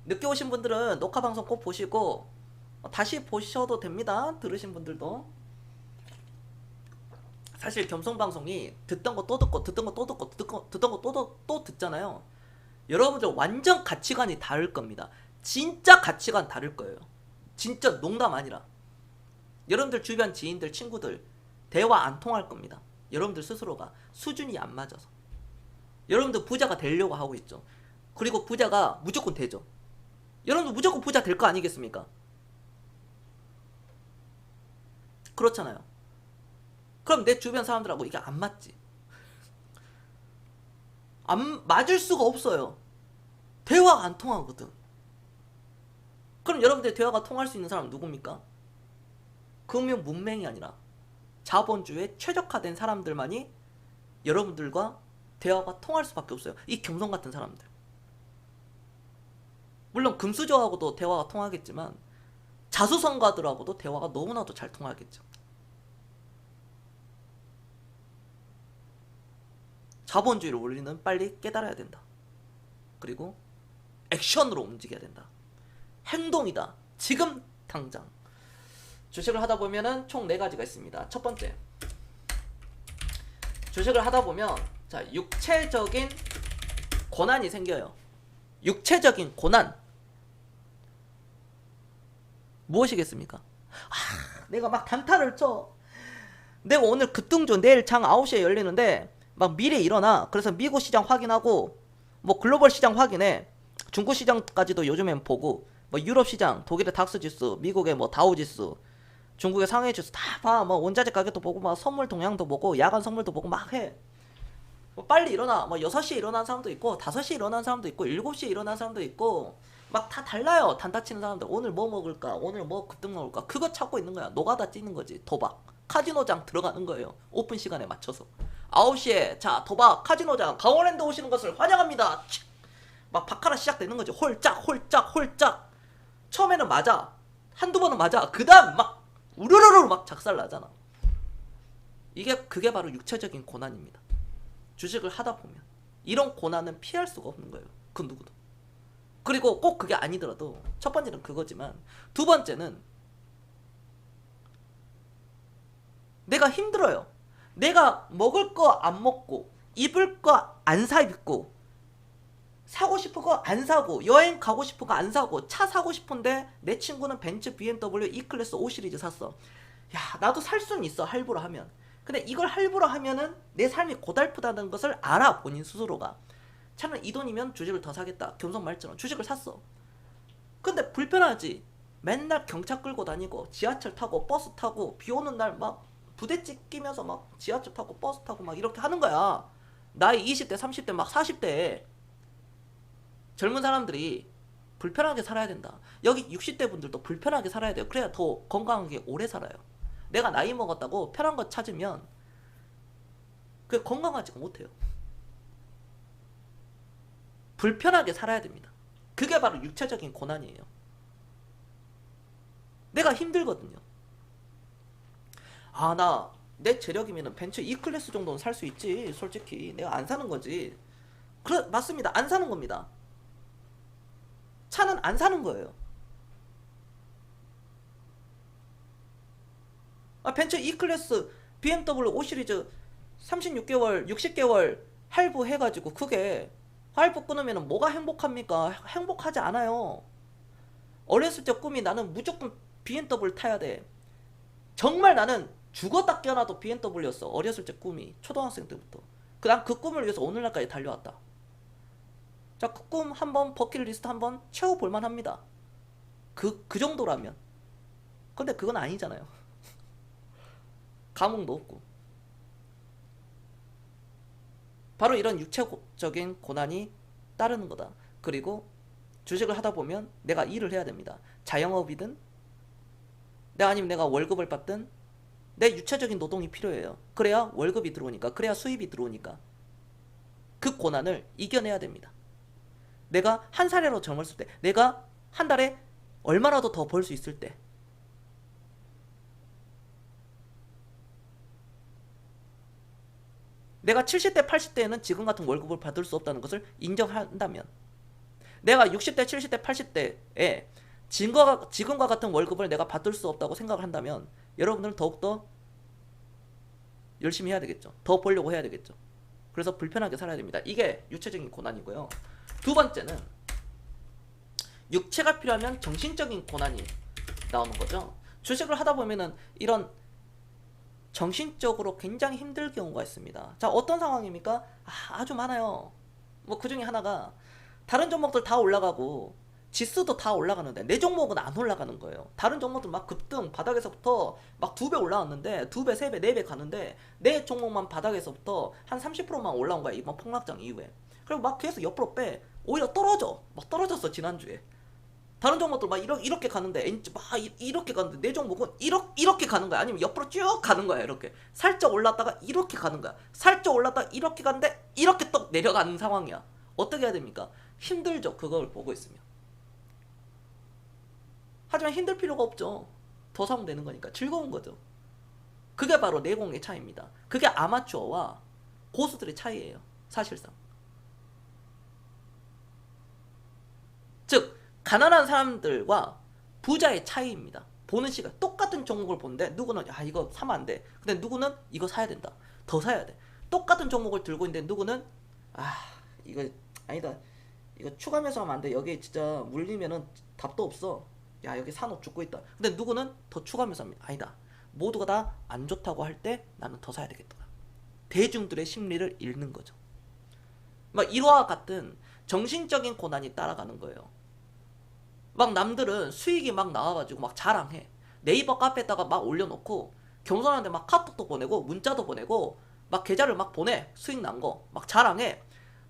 늦게 오신 분들은 녹화 방송 꼭 보시고 다시 보셔도 됩니다. 들으신 분들도. 사실 겸손방송이 듣던 거 또 듣고 듣던 거 또 듣고 듣던 거 또 듣잖아요. 여러분들 완전 가치관이 다를 겁니다. 진짜 가치관 다를 거예요. 진짜 농담 아니라. 여러분들 주변 지인들 친구들 대화 안 통할 겁니다. 여러분들 스스로가 수준이 안 맞아서. 여러분들 부자가 되려고 하고 있죠. 그리고 부자가 무조건 되죠. 여러분들 무조건 부자 될 거 아니겠습니까? 그렇잖아요. 그럼 내 주변 사람들하고 이게 안 맞지. 안 맞을 수가 없어요. 대화가 안 통하거든. 그럼 여러분들 대화가 통할 수 있는 사람은 누굽니까? 금융 문맹이 아니라 자본주의에 최적화된 사람들만이 여러분들과 대화가 통할 수밖에 없어요. 이 경성 같은 사람들. 물론 금수저하고도 대화가 통하겠지만 자수성가들하고도 대화가 너무나도 잘 통하겠죠. 자본주의를 우리는 빨리 깨달아야 된다. 그리고 액션으로 움직여야 된다. 행동이다. 지금 당장. 주식을 하다 보면은 총 4가지가 있습니다. 첫 번째, 주식을 하다 보면 자, 육체적인 고난이 생겨요. 육체적인 고난. 무엇이겠습니까? 내가 막 단타를 쳐. 내가 오늘 급등주 내일 장 9시에 열리는데 막 미리 일어나. 그래서 미국 시장 확인하고 뭐 글로벌 시장 확인해. 중국 시장까지도 요즘엔 보고 뭐 유럽 시장, 독일의 닥스 지수, 미국의 뭐 다우 지수, 중국의 상해 지수 다 봐. 뭐 원자재 가격도 보고 막 선물 동향도 보고 야간 선물도 보고 막 해. 뭐 빨리 일어나. 뭐 6시에 일어난 사람도 있고 5시에 일어난 사람도 있고 7시에 일어난 사람도 있고 막 다 달라요. 단타 치는 사람들. 오늘 뭐 먹을까? 오늘 뭐 급등 나올까? 그거 찾고 있는 거야. 노가다 뛰는 거지. 도박. 카지노장 들어가는 거예요. 오픈 시간에 맞춰서. 9시에 자 도박 카지노장 강원랜드 오시는 것을 환영합니다. 막 바카라 시작되는 거지. 홀짝 홀짝 홀짝. 처음에는 맞아. 한두 번은 맞아. 그 다음 막 우르르르 막 작살 나잖아. 그게 바로 육체적인 고난입니다. 주식을 하다 보면 이런 고난은 피할 수가 없는 거예요. 그 누구도. 그리고 꼭 그게 아니더라도 첫 번째는 그거지만 두 번째는 내가 힘들어요. 내가 먹을 거 안 먹고 입을 거 안 사 입고 사고 싶은 거 안 사고 여행 가고 싶은 거 안 사고 차 사고 싶은데 내 친구는 벤츠, BMW, E클래스 5 시리즈 샀어. 야, 나도 살 수는 있어. 할부로 하면. 근데 이걸 할부로 하면은 내 삶이 고달프다는 것을 알아. 본인 스스로가. 차라리 이 돈이면 주식을 더 사겠다. 겸손 말처럼 주식을 샀어. 근데 불편하지. 맨날 경차 끌고 다니고 지하철 타고 버스 타고 비 오는 날 막 부대찌 끼면서 막 지하철 타고 버스 타고 막 이렇게 하는 거야. 나이 20대 30대 막 40대에 젊은 사람들이 불편하게 살아야 된다. 여기 60대 분들도 불편하게 살아야 돼요. 그래야 더 건강하게 오래 살아요. 내가 나이 먹었다고 편한 거 찾으면 그게 건강하지가 못해요. 불편하게 살아야 됩니다. 그게 바로 육체적인 고난이에요. 내가 힘들거든요. 나 내 재력이면 벤츠 E클래스 정도는 살 수 있지. 솔직히 내가 안 사는 거지. 맞습니다. 안 사는 겁니다. 차는 안 사는 거예요. 벤츠 E클래스 BMW 5 시리즈 36개월 60개월 할부 해가지고 그게 할부 끊으면 뭐가 행복합니까? 행복하지 않아요. 어렸을 때 꿈이 나는 무조건 BMW 타야 돼. 정말 나는 죽었다 깨어나도 BMW였어. 어렸을 때 꿈이. 초등학생 때부터. 난 그 꿈을 위해서 오늘날까지 달려왔다. 자, 그 꿈 한번 버킷리스트 한번 채워볼만 합니다. 그 정도라면. 근데 그건 아니잖아요. 감흥도 없고. 바로 이런 육체적인 고난이 따르는 거다. 그리고 주식을 하다 보면 내가 일을 해야 됩니다. 자영업이든 아니면 내가 월급을 받든 내 육체적인 노동이 필요해요. 그래야 월급이 들어오니까. 그래야 수입이 들어오니까. 그 고난을 이겨내야 됩니다. 내가 한 살이라도 젊었을 때, 내가 한 달에 얼마라도 더 벌 수 있을 때, 내가 70대 80대에는 지금 같은 월급을 받을 수 없다는 것을 인정한다면, 내가 60대 70대 80대에 지금과 같은 월급을 내가 받을 수 없다고 생각을 한다면 여러분들은 더욱더 열심히 해야 되겠죠. 더 벌려고 해야 되겠죠. 그래서 불편하게 살아야 됩니다. 이게 육체적인 고난이고요. 두 번째는 육체가 필요하면 정신적인 고난이 나오는 거죠. 주식을 하다 보면은 이런 정신적으로 굉장히 힘들 경우가 있습니다. 자, 어떤 상황입니까? 아주 많아요. 뭐 그 중에 하나가 다른 종목들 다 올라가고 지수도 다 올라가는데 내 종목은 안 올라가는 거예요. 다른 종목들 막 급등 바닥에서부터 막 2배 올라왔는데 2배, 3배, 4배 가는데 내 종목만 바닥에서부터 한 30%만 올라온 거야. 이번 폭락장 이후에. 그리고 막 계속 옆으로 빼. 오히려 떨어져. 막 떨어졌어 지난주에. 다른 종목들 막 이렇게 가는데 막 이렇게 가는데 내 종목은 이렇게 가는 거야. 아니면 옆으로 쭉 가는 거야. 이렇게 살짝 올랐다가 이렇게 가는 거야. 살짝 올랐다가 이렇게 가는데 이렇게 또 내려가는 상황이야. 어떻게 해야 됩니까? 힘들죠. 그걸 보고 있으면. 하지만 힘들 필요가 없죠. 더 사면 되는 거니까 즐거운 거죠. 그게 바로 내공의 차이입니다. 그게 아마추어와 고수들의 차이예요. 사실상. 즉 가난한 사람들과 부자의 차이입니다. 보는 시간. 똑같은 종목을 보는데 누구는 이거 사면 안 돼. 근데 누구는 이거 사야 된다. 더 사야 돼. 똑같은 종목을 들고 있는데 누구는 이거 아니다. 이거 추가 매수하면 안 돼. 여기 진짜 물리면은 답도 없어. 여기 산업 죽고 있다. 근데 누구는 더 추가 매수합니다. 아니다. 모두가 다 안 좋다고 할 때 나는 더 사야 되겠다. 대중들의 심리를 읽는 거죠. 막 이와 같은 정신적인 고난이 따라가는 거예요. 막 남들은 수익이 막 나와가지고 막 자랑해. 네이버 카페에다가 막 올려놓고 경선한테 막 카톡도 보내고 문자도 보내고 막 계좌를 막 보내. 수익 난 거 막 자랑해.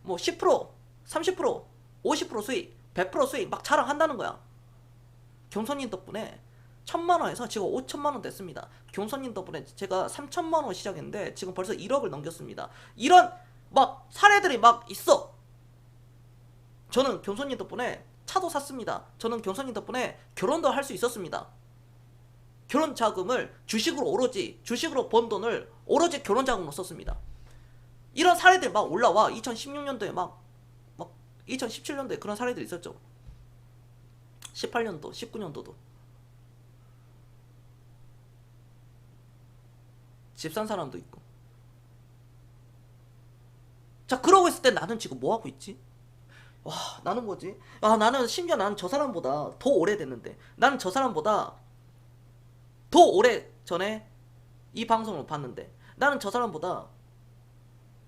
뭐 10%, 30%, 50% 수익, 100% 수익 막 자랑한다는 거야. 경선님 덕분에 1000만원에서 지금 5천만원 됐습니다. 경선님 덕분에 제가 3천만원 시작했는데 지금 벌써 1억을 넘겼습니다. 이런 막 사례들이 막 있어. 저는 경선님 덕분에 차도 샀습니다. 저는 경선님 덕분에 결혼도 할 수 있었습니다. 결혼 자금을 주식으로 번 돈을 오로지 결혼 자금으로 썼습니다. 이런 사례들 막 올라와. 2016년도에 막 2017년도에 그런 사례들이 있었죠. 18년도, 19년도도. 집 산 사람도 있고. 자, 그러고 있을 때 나는 지금 뭐 하고 있지? 와, 나는 뭐지? 나는 심지어 나는 저 사람보다 더 오래됐는데. 나는 저 사람보다 더 오래 전에 이 방송을 봤는데. 나는 저 사람보다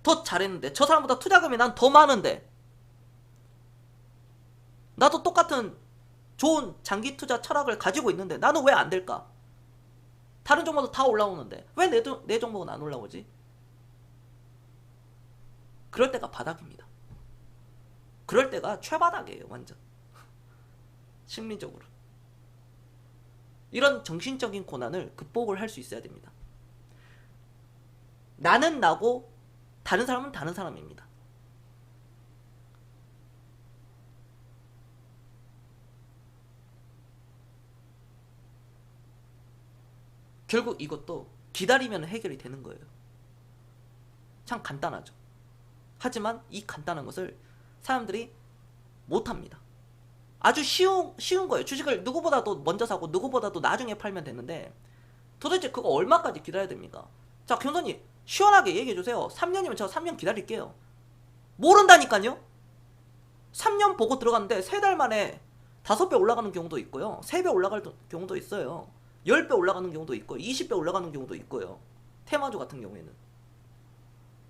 더 잘했는데. 저 사람보다 투자금이 난 더 많은데. 나도 똑같은 좋은 장기 투자 철학을 가지고 있는데 나는 왜 안 될까? 다른 종목도 다 올라오는데 왜 내 종목은 안 올라오지? 그럴 때가 바닥입니다. 그럴 때가 최바닥이에요. 완전 심리적으로. 이런 정신적인 고난을 극복을 할 수 있어야 됩니다. 나는 나고 다른 사람은 다른 사람입니다. 결국 이것도 기다리면 해결이 되는 거예요. 참 간단하죠. 하지만 이 간단한 것을 사람들이 못합니다. 아주 쉬운 거예요. 주식을 누구보다도 먼저 사고 누구보다도 나중에 팔면 되는데 도대체 그거 얼마까지 기다려야 됩니까? 자, 경선님 시원하게 얘기해주세요. 3년이면 저 3년 기다릴게요. 모른다니까요. 3년 보고 들어갔는데 3달 만에 5배 올라가는 경우도 있고요. 3배 올라갈 경우도 있어요. 10배 올라가는 경우도 있고 20배 올라가는 경우도 있고요. 테마주 같은 경우에는.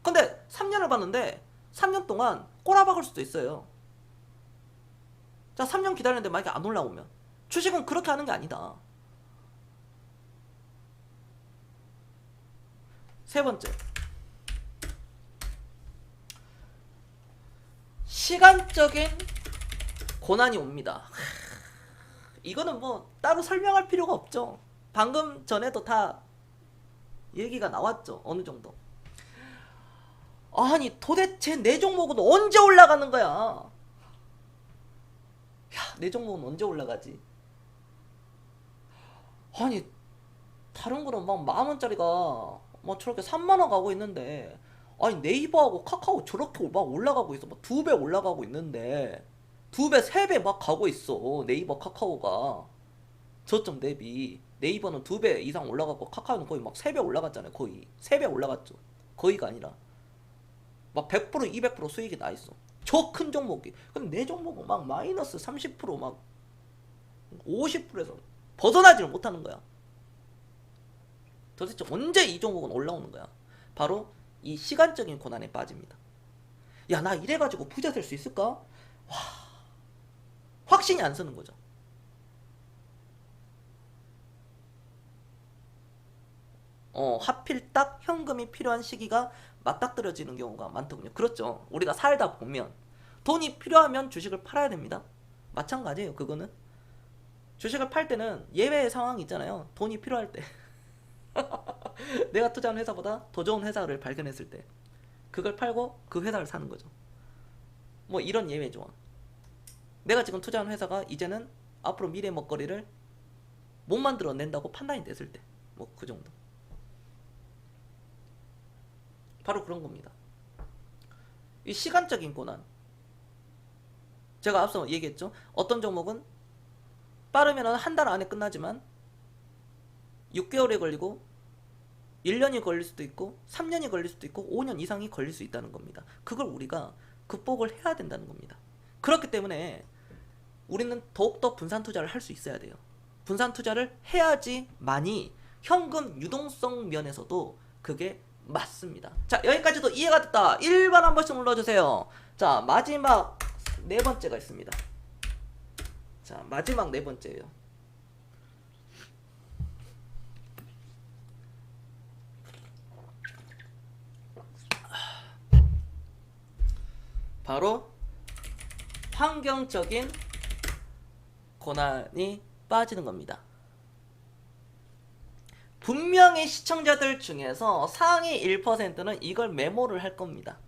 근데 3년을 봤는데 3년 동안 꼬라박을 수도 있어요. 자, 3년 기다리는데 만약에 안 올라오면 주식은 그렇게 하는 게 아니다. 세 번째, 시간적인 고난이 옵니다. 이거는 뭐 따로 설명할 필요가 없죠. 방금 전에도 다 얘기가 나왔죠. 어느 정도. 아니 도대체 내 종목은 언제 올라가는 거야? 내 종목은 언제 올라가지? 아니 다른 거는 막 10,000원짜리가 막 저렇게 3만원 가고 있는데, 아니 네이버하고 카카오 저렇게 막 올라가고 있어. 막 2배 올라가고 있는데 2배, 3배 막 가고 있어. 네이버 카카오가 저점 대비. 네이버는 2배 이상 올라가고 카카오는 거의 막 3배 올라갔잖아요. 거의 3배 올라갔죠. 거의가 아니라 막 100%, 200% 수익이 나 있어. 저 큰 종목이. 근데 내 종목은 막 마이너스 30%막 50%에서 벗어나지를 못하는 거야. 도대체 언제 이 종목은 올라오는 거야? 바로 이 시간적인 고난에 빠집니다. 야, 나 이래가지고 부자 될 수 있을까? 와, 확신이 안 서는 거죠. 하필 딱 현금이 필요한 시기가 맞닥뜨려지는 경우가 많더군요. 그렇죠. 우리가 살다 보면 돈이 필요하면 주식을 팔아야 됩니다. 마찬가지예요. 그거는 주식을 팔 때는 예외의 상황이 있잖아요. 돈이 필요할 때 내가 투자한 회사보다 더 좋은 회사를 발견했을 때 그걸 팔고 그 회사를 사는 거죠. 뭐 이런 예외죠. 내가 지금 투자한 회사가 이제는 앞으로 미래 먹거리를 못 만들어낸다고 판단이 됐을 때 뭐 그 정도. 바로 그런 겁니다. 이 시간적인 고난, 제가 앞서 얘기했죠. 어떤 종목은 빠르면 한 달 안에 끝나지만 6개월이 걸리고 1년이 걸릴 수도 있고 3년이 걸릴 수도 있고 5년 이상이 걸릴 수 있다는 겁니다. 그걸 우리가 극복을 해야 된다는 겁니다. 그렇기 때문에 우리는 더욱더 분산 투자를 할 수 있어야 돼요. 분산 투자를 해야지만이 현금 유동성 면에서도 그게 맞습니다. 자, 여기까지도 이해가 됐다. 1번 한 번씩 눌러주세요. 자, 마지막 네 번째가 있습니다. 자, 마지막 네 번째예요. 바로 환경적인 고난이 빠지는 겁니다. 분명히 시청자들 중에서 상위 1%는 이걸 메모를 할 겁니다.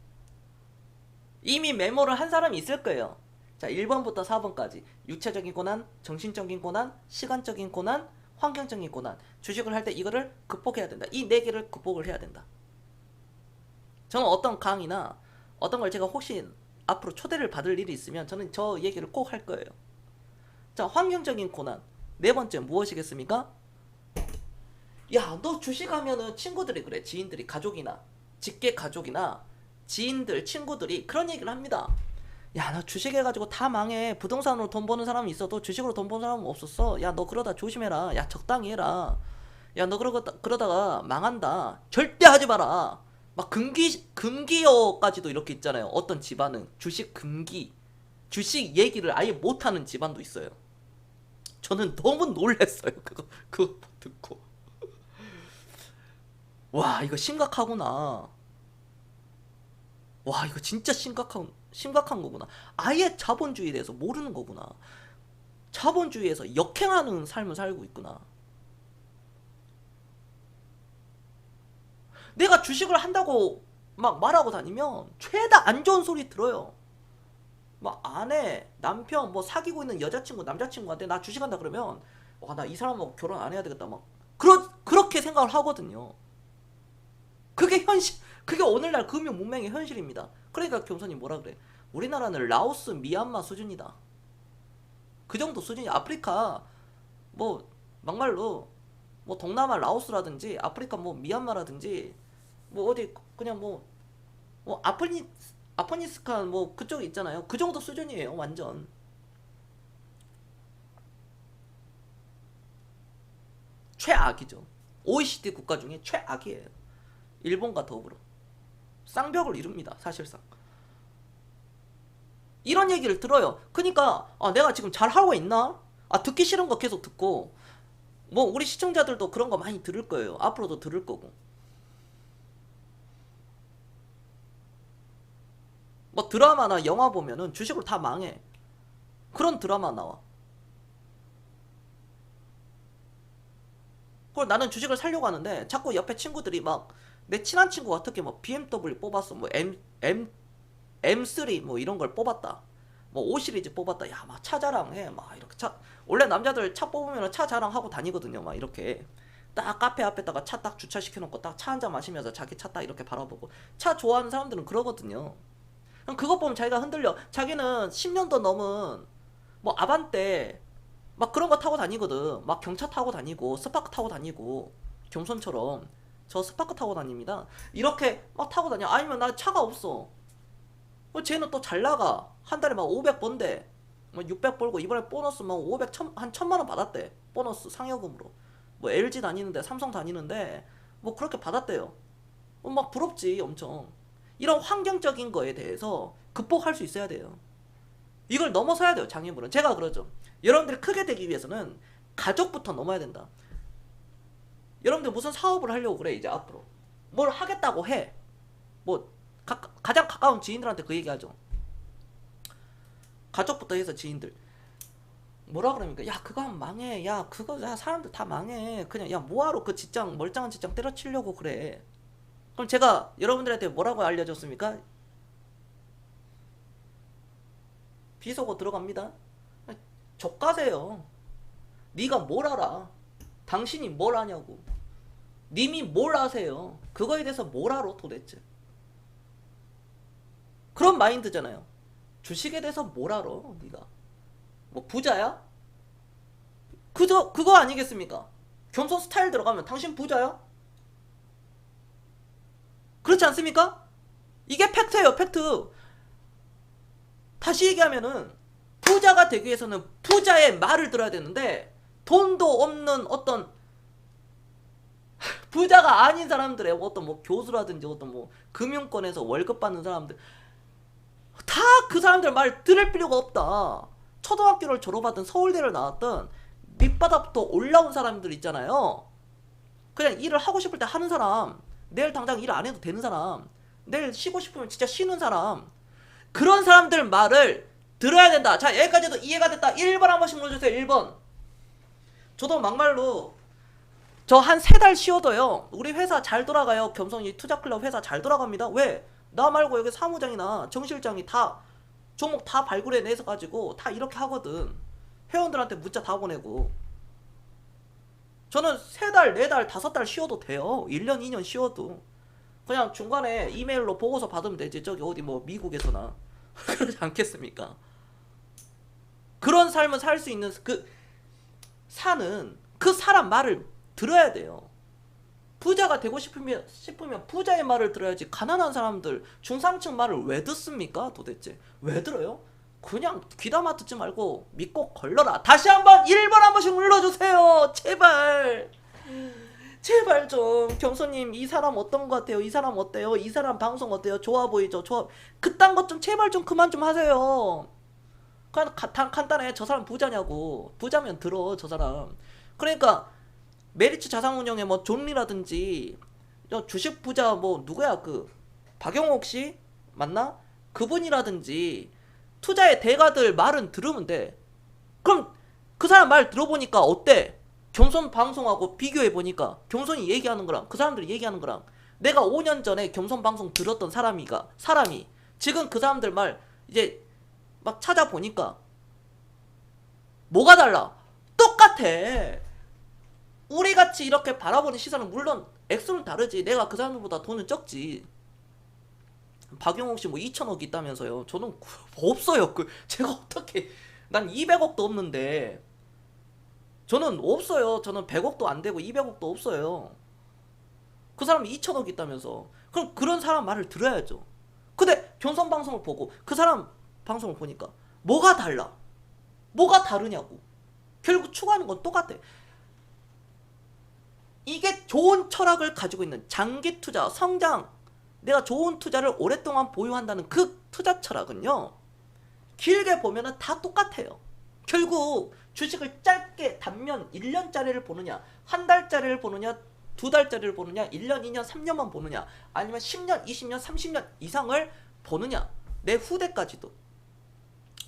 이미 메모를 한 사람이 있을 거예요. 자, 1번부터 4번까지 육체적인 고난, 정신적인 고난, 시간적인 고난, 환경적인 고난. 주식을 할 때 이거를 극복해야 된다. 이 4개를 극복을 해야 된다. 저는 어떤 강의나 어떤 걸 제가 혹시 앞으로 초대를 받을 일이 있으면 저는 저 얘기를 꼭 할 거예요. 자, 환경적인 고난. 네 번째 무엇이겠습니까? 야, 너 주식하면은 친구들이 그래. 지인들이, 가족이나 직계 가족이나 지인들, 친구들이 그런 얘기를 합니다. 야, 너 주식해가지고 다 망해. 부동산으로 돈 버는 사람이 있어도 주식으로 돈 버는 사람은 없었어. 야, 너 그러다 조심해라. 야, 적당히 해라. 야, 너 그러다가 망한다. 절대 하지 마라. 막 금기어까지도 이렇게 있잖아요. 어떤 집안은 주식 금기, 주식 얘기를 아예 못하는 집안도 있어요. 저는 너무 놀랐어요. 그거 듣고. 와, 이거 심각하구나. 와, 이거 진짜 심각한 거구나. 아예 자본주의에 대해서 모르는 거구나. 자본주의에서 역행하는 삶을 살고 있구나. 내가 주식을 한다고 막 말하고 다니면 죄다 안 좋은 소리 들어요. 막 아내, 남편, 뭐 사귀고 있는 여자친구, 남자친구한테 나 주식한다 그러면 와, 나 이 사람하고 결혼 안 해야 되겠다. 막 그렇게 생각을 하거든요. 그게 오늘날 금융 문명의 현실입니다. 그러니까 경선이 뭐라 그래? 우리나라는 라오스, 미얀마 수준이다. 그 정도 수준이. 아프리카 뭐 막말로 뭐 동남아 라오스라든지 아프리카 뭐 미얀마라든지 뭐 어디 그냥 뭐 아프니스탄 뭐 그쪽 있잖아요. 그 정도 수준이에요. 완전. 최악이죠. OECD 국가 중에 최악이에요. 일본과 더불어 쌍벽을 이룹니다. 사실상. 이런 얘기를 들어요. 그러니까 내가 지금 잘하고 있나? 듣기 싫은 거 계속 듣고, 뭐 우리 시청자들도 그런 거 많이 들을 거예요. 앞으로도 들을 거고. 뭐 드라마나 영화 보면은 주식으로 다 망해. 그런 드라마 나와. 그걸 나는 주식을 살려고 하는데 자꾸 옆에 친구들이 막, 내 친한 친구가 특히 뭐 BMW 뽑았어, 뭐 M3 뭐 이런 걸 뽑았다, 뭐 5 시리즈 뽑았다. 야, 막 차 자랑해. 막 이렇게 원래 남자들 차 뽑으면 차 자랑하고 다니거든요. 막 이렇게 딱 카페 앞에다가 차 딱 주차시켜놓고 딱 차 한잔 마시면서 자기 차 딱 이렇게 바라보고. 차 좋아하는 사람들은 그러거든요. 그럼 그것 보면 자기가 흔들려. 자기는 10년도 넘은 뭐 아반떼 막 그런 거 타고 다니거든. 막 경차 타고 다니고 스파크 타고 다니고. 겸손처럼 저 스파크 타고 다닙니다. 이렇게 막 타고 다녀. 아니면 나 차가 없어. 쟤는 또 잘 나가. 한 달에 막 500 번대. 뭐 600 벌고 이번에 보너스 막 500, 한 1000만 원 받았대. 보너스 상여금으로. 뭐 LG 다니는데, 삼성 다니는데 뭐 그렇게 받았대요. 막 부럽지 엄청. 이런 환경적인 거에 대해서 극복할 수 있어야 돼요. 이걸 넘어서야 돼요, 장애물은. 제가 그러죠. 여러분들이 크게 되기 위해서는 가족부터 넘어야 된다. 여러분들 무슨 사업을 하려고 그래, 이제 앞으로. 뭘 하겠다고 해. 뭐, 가장 가까운 지인들한테 그 얘기 하죠. 가족부터 해서 지인들. 뭐라 그럽니까? 야, 그거 하면 망해. 야, 그거, 야, 사람들 다 망해. 그냥, 야, 뭐하러 그 직장, 멀쩡한 직장 때려치려고 그래. 그럼 제가 여러분들한테 뭐라고 알려줬습니까? 비속어 들어갑니다. 족가세요. 네가 뭘 알아? 당신이 뭘 아냐고. 님이 뭘 아세요? 그거에 대해서 뭘 알아 도대체? 그런 마인드잖아요. 주식에 대해서 뭘 알아? 네가 뭐 부자야? 그거 아니겠습니까? 겸손 스타일 들어가면 당신 부자야? 그렇지 않습니까? 이게 팩트예요, 팩트. 다시 얘기하면은 부자가 되기 위해서는 부자의 말을 들어야 되는데, 돈도 없는 어떤 부자가 아닌 사람들의 어떤 뭐 교수라든지 어떤 뭐 금융권에서 월급 받는 사람들, 다 그 사람들 말 들을 필요가 없다. 초등학교를 졸업하든 서울대를 나왔든 밑바닥부터 올라온 사람들 있잖아요. 그냥 일을 하고 싶을 때 하는 사람, 내일 당장 일 안 해도 되는 사람, 내일 쉬고 싶으면 진짜 쉬는 사람, 그런 사람들 말을 들어야 된다. 자, 여기까지도 이해가 됐다. 1번 한 번씩 눌러주세요. 1번. 저도 막말로 저 한 3달 쉬어도요, 우리 회사 잘 돌아가요. 겸손이 투자클럽 회사 잘 돌아갑니다. 왜? 나 말고 여기 사무장이나 정실장이 다 종목 다 발굴해내서 가지고 다 이렇게 하거든. 회원들한테 문자 다 보내고. 저는 3달, 4달, 5달 쉬어도 돼요. 1년, 2년 쉬어도. 그냥 중간에 이메일로 보고서 받으면 되지. 저기 어디 뭐 미국에서나. 그러지 않겠습니까? 그런 삶을 살 수 있는 사는 그 사람 말을 들어야 돼요. 부자가 되고 싶으면 부자의 말을 들어야지. 가난한 사람들, 중상층 말을 왜 듣습니까? 도대체 왜 들어요? 그냥 귀담아 듣지 말고 믿고 걸러라. 다시 한번 1번 한 번씩 눌러주세요. 제발. 제발 좀. 경소님, 이 사람 어떤 것 같아요? 이 사람 어때요? 이 사람 방송 어때요? 좋아 보이죠? 좋아. 그딴 것 좀 제발 좀 그만 좀 하세요. 그냥 간단해. 저 사람 부자냐고. 부자면 들어, 저 사람. 그러니까 메리츠 자산운용의 뭐 존리라든지 주식 부자 뭐 누구야, 그 박영옥 씨 맞나? 그분이라든지 투자의 대가들 말은 들으면 돼. 그럼 그 사람 말 들어보니까 어때? 겸손 방송하고 비교해보니까 겸손이 얘기하는 거랑 그 사람들이 얘기하는 거랑, 내가 5년 전에 겸손 방송 들었던 사람이 지금 그 사람들 말 이제 막 찾아보니까 뭐가 달라? 똑같아. 우리같이 이렇게 바라보는 시선은 물론 액수는 다르지. 내가 그 사람들보다 돈은 적지. 박용욱 씨 뭐 2천억 있다면서요. 저는 없어요. 제가 어떻게, 난 200억도 없는데. 저는 없어요. 저는 100억도 안 되고 200억도 없어요. 그 사람이 2천억 있다면서. 그럼 그런 사람 말을 들어야죠. 근데 경선 방송을 보고 그 사람 방송을 보니까 뭐가 달라? 뭐가 다르냐고. 결국 추구하는 건 똑같아. 이게 좋은 철학을 가지고 있는 장기 투자, 성장, 내가 좋은 투자를 오랫동안 보유한다는 그 투자 철학은요, 길게 보면은 다 똑같아요. 결국 주식을 짧게 단면 1년짜리를 보느냐, 한 달짜리를 보느냐, 2달짜리를 보느냐, 1년, 2년, 3년만 보느냐, 아니면 10년, 20년, 30년 이상을 보느냐, 내 후대까지도,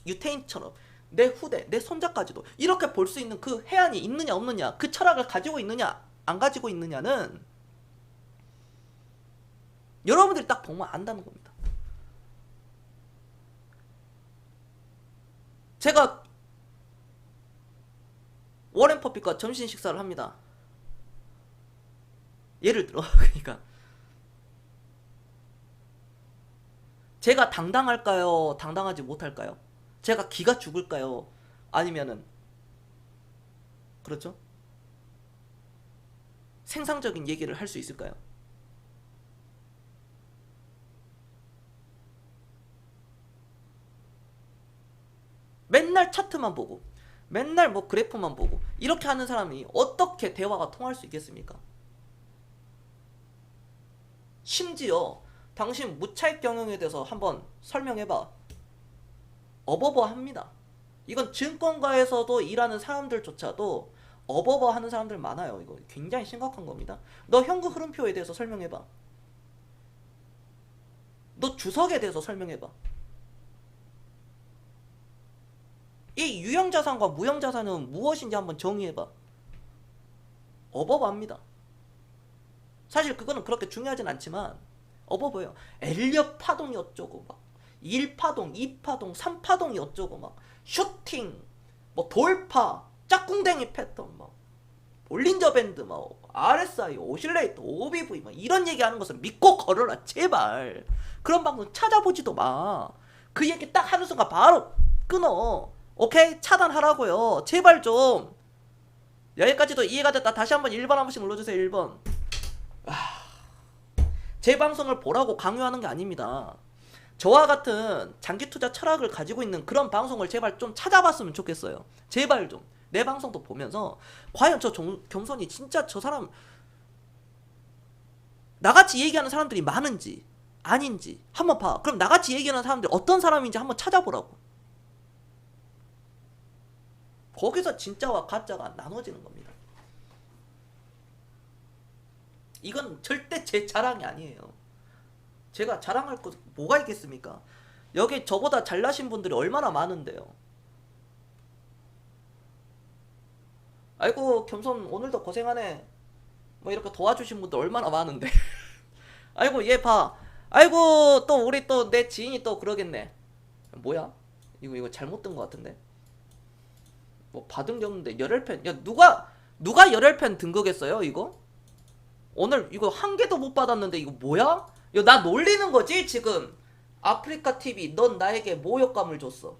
유태인처럼 내 후대, 내 손자까지도 이렇게 볼 수 있는 그 해안이 있느냐 없느냐, 그 철학을 가지고 있느냐 안 가지고 있느냐는 여러분들이 딱 보면 안다는 겁니다. 제가 워렌 버핏과 점심 식사를 합니다. 예를 들어. 그러니까 제가 당당할까요? 당당하지 못할까요? 제가 기가 죽을까요? 아니면은, 그렇죠? 생산적인 얘기를 할 수 있을까요? 맨날 차트만 보고 맨날 뭐 그래프만 보고 이렇게 하는 사람이 어떻게 대화가 통할 수 있겠습니까? 심지어 당신 무차익 경영에 대해서 한번 설명해봐. 어버버합니다. 이건 증권가에서도 일하는 사람들조차도 어버버하는 사람들 많아요. 이거 굉장히 심각한 겁니다. 너 현금 흐름표에 대해서 설명해봐. 너 주석에 대해서 설명해봐. 이 유형자산과 무형자산은 무엇인지 한번 정의해봐. 어버버합니다. 사실 그거는 그렇게 중요하진 않지만 어버버예요. 엘리엇 파동이 어쩌고 막 1파동, 2파동, 3파동이 어쩌고 막 슈팅, 뭐 돌파, 짝꿍댕이 패턴, 막 볼린저 밴드, 막 RSI, 오실레이터, OBV 막 이런 얘기하는 것을 믿고 걸어라 제발. 그런 방송 찾아보지도 마. 그 얘기 딱 하는 순간 바로 끊어. 오케이? 차단하라고요. 제발 좀. 여기까지도 이해가 됐다. 다시 한번 1번 한 번씩 눌러주세요. 1번. 제 방송을 보라고 강요하는 게 아닙니다. 저와 같은 장기투자 철학을 가지고 있는 그런 방송을 제발 좀 찾아봤으면 좋겠어요. 제발 좀. 내 방송도 보면서 과연 저 겸손이 진짜 저 사람 나같이 얘기하는 사람들이 많은지 아닌지 한번 봐. 그럼 나같이 얘기하는 사람들이 어떤 사람인지 한번 찾아보라고. 거기서 진짜와 가짜가 나눠지는 겁니다. 이건 절대 제 자랑이 아니에요. 제가 자랑할 거 뭐가 있겠습니까? 여기 저보다 잘나신 분들이 얼마나 많은데요. 아이고 겸손 오늘도 고생하네. 뭐 이렇게 도와주신 분들 얼마나 많은데. 아이고 얘 봐. 아이고 또 우리 또 내 지인이 또 그러겠네. 뭐야? 이거 잘못 든 것 같은데. 뭐 받은 게 없는데 열혈팬. 야 누가 열혈팬 등극했어요 이거? 오늘 이거 한 개도 못 받았는데 이거 뭐야? 야, 나 놀리는 거지 지금. 아프리카 TV 넌 나에게 모욕감을 줬어.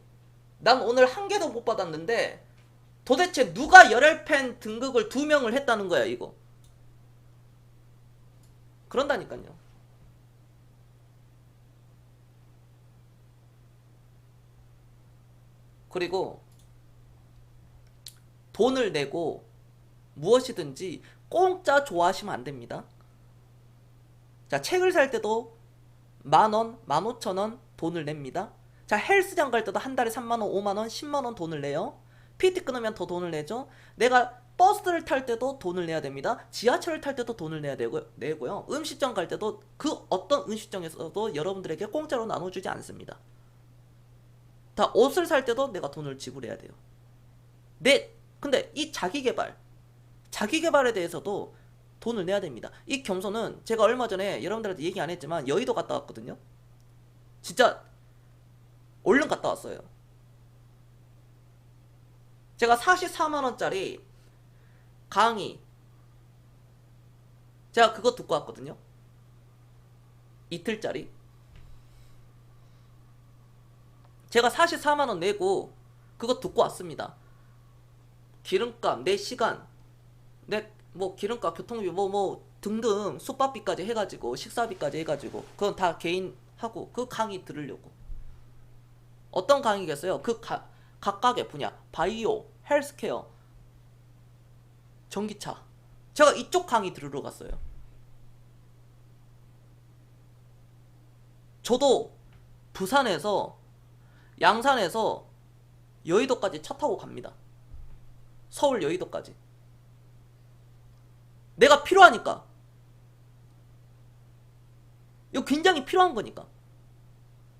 난 오늘 한 개도 못 받았는데 도대체 누가 열혈팬 등극을 2명을 했다는 거야 이거. 그런다니까요. 그리고 돈을 내고 무엇이든지 공짜 좋아하시면 안 됩니다. 자, 책을 살 때도 10,000원, 15,000원 돈을 냅니다. 자, 헬스장 갈 때도 한 달에 3만원, 5만원, 10만원 돈을 내요. PT 끊으면 더 돈을 내죠. 내가 버스를 탈 때도 돈을 내야 됩니다. 지하철을 탈 때도 돈을 내고요. 음식점 갈 때도 그 어떤 음식점에서도 여러분들에게 공짜로 나눠주지 않습니다. 다 옷을 살 때도 내가 돈을 지불해야 돼요. 근데 이 자기개발에 대해서도 돈을 내야 됩니다. 이 겸손은 제가 얼마 전에 여러분들한테 얘기 안 했지만 여의도 갔다 왔거든요. 진짜 얼른 갔다 왔어요. 제가 44만원짜리 강의 제가 그거 듣고 왔거든요. 이틀짜리. 제가 44만원 내고 그거 듣고 왔습니다. 기름값, 내 시간, 내 뭐 기름값, 교통비 뭐 등등 숙박비까지 해가지고 식사비까지 해가지고 그건 다 개인 하고 그 강의 들으려고. 어떤 강의겠어요? 그 각각의 분야 바이오, 헬스케어, 전기차. 제가 이쪽 강의 들으러 갔어요. 저도 부산에서 양산에서 여의도까지 차 타고 갑니다. 서울 여의도까지. 내가 필요하니까. 이거 굉장히 필요한 거니까.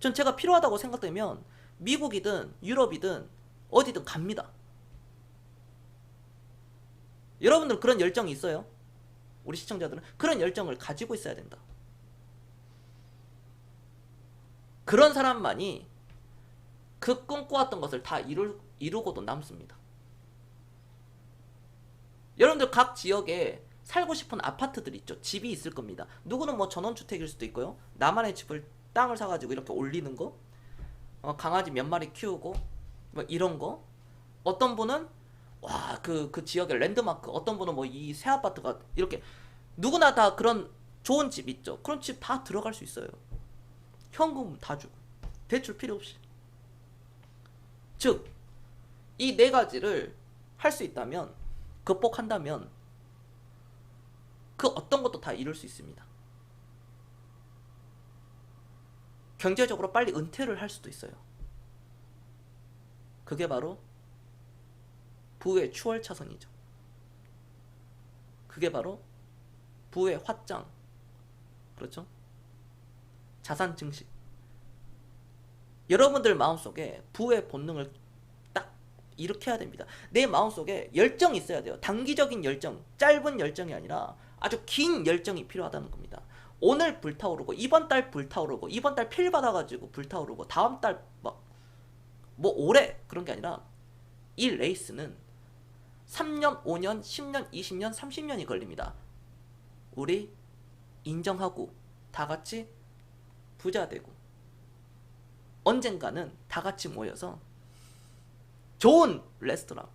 전 제가 필요하다고 생각되면 미국이든 유럽이든 어디든 갑니다. 여러분들 그런 열정이 있어요? 우리 시청자들은 그런 열정을 가지고 있어야 된다. 그런 사람만이 그 꿈꿔왔던 것을 다 이루고도 남습니다. 여러분들 각 지역에 살고 싶은 아파트들 있죠. 집이 있을 겁니다. 누구는 뭐 전원주택일 수도 있고요. 나만의 집을 땅을 사가지고 이렇게 올리는 거, 강아지 몇 마리 키우고 뭐 이런 거. 어떤 분은 와 그 지역의 랜드마크. 어떤 분은 뭐 이 새 아파트가 이렇게. 누구나 다 그런 좋은 집 있죠. 그런 집 다 들어갈 수 있어요. 현금 다 주고 대출 필요 없이. 즉 이 네 가지를 할 수 있다면, 극복한다면 그 어떤 것도 다 이룰 수 있습니다. 경제적으로 빨리 은퇴를 할 수도 있어요. 그게 바로 부의 추월차선이죠. 그게 바로 부의 확장. 그렇죠? 자산 증식. 여러분들 마음속에 부의 본능을 딱 일으켜야 됩니다. 내 마음속에 열정이 있어야 돼요. 단기적인 열정, 짧은 열정이 아니라 아주 긴 열정이 필요하다는 겁니다. 오늘 불타오르고 이번 달 불타오르고 이번 달 필 받아가지고 불타오르고 다음 달 뭐 올해 그런 게 아니라 이 레이스는 3년, 5년, 10년, 20년, 30년이 걸립니다. 우리 인정하고 다 같이 부자 되고 언젠가는 다 같이 모여서 좋은 레스토랑,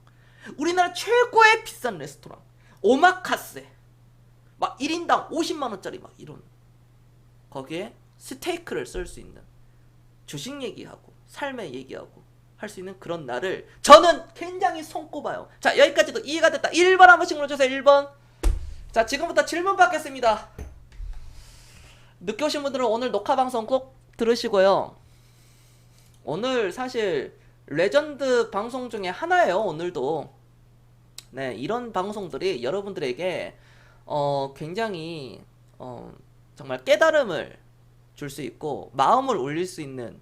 우리나라 최고의 비싼 레스토랑, 오마카세 막 1인당 50만원짜리 막 이런, 거기에 스테이크를 썰 수 있는, 주식 얘기하고 삶의 얘기하고 할 수 있는 그런 날을 저는 굉장히 손꼽아요. 자, 여기까지도 이해가 됐다. 1번 한 번씩 눌러주세요. 1번. 자, 지금부터 질문 받겠습니다. 늦게 오신 분들은 오늘 녹화 방송 꼭 들으시고요. 오늘 사실 레전드 방송 중에 하나예요. 오늘도. 네, 이런 방송들이 여러분들에게 굉장히 정말 깨달음을 줄 수 있고 마음을 울릴 수 있는,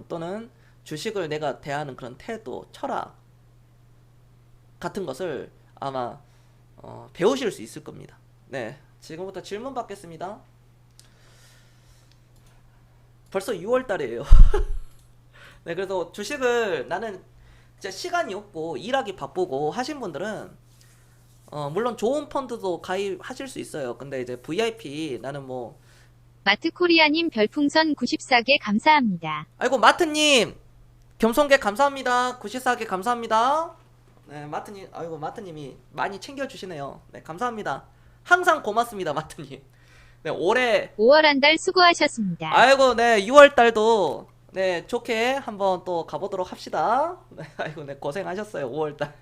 또는 주식을 내가 대하는 그런 태도, 철학 같은 것을 아마 배우실 수 있을 겁니다. 네, 지금부터 질문 받겠습니다. 벌써 6월달이에요. 네, 그래서 주식을 나는 진짜 시간이 없고 일하기 바쁘고 하신 분들은 물론 좋은 펀드도 가입하실 수 있어요. 근데 이제 VIP 나는 뭐 마트코리아님 별풍선 94개 감사합니다. 아이고 마트님 겸손개 감사합니다. 94개 감사합니다. 네, 마트님, 아이고 마트님이 많이 챙겨주시네요. 네, 감사합니다. 항상 고맙습니다, 마트님. 네, 올해 5월 한 달 수고하셨습니다. 아이고, 네, 6월 달도 네, 좋게 한번 또 가보도록 합시다. 네, 아이고, 네, 고생하셨어요, 5월 달.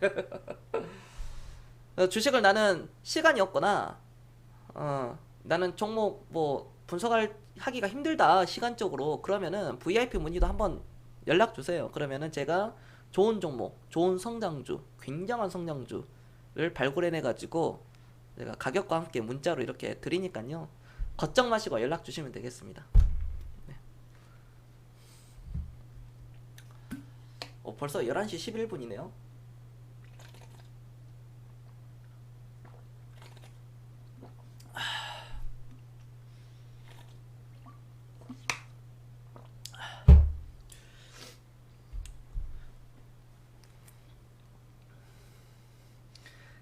주식을 나는 시간이 없거나, 나는 종목 뭐 하기가 힘들다, 시간적으로. 그러면은 VIP 문의도 한번 연락 주세요. 그러면은 제가 좋은 종목, 좋은 성장주, 굉장한 성장주를 발굴해내 가지고 제가 가격과 함께 문자로 이렇게 드리니까요. 걱정 마시고 연락 주시면 되겠습니다. 네. 벌써 11시 11분이네요.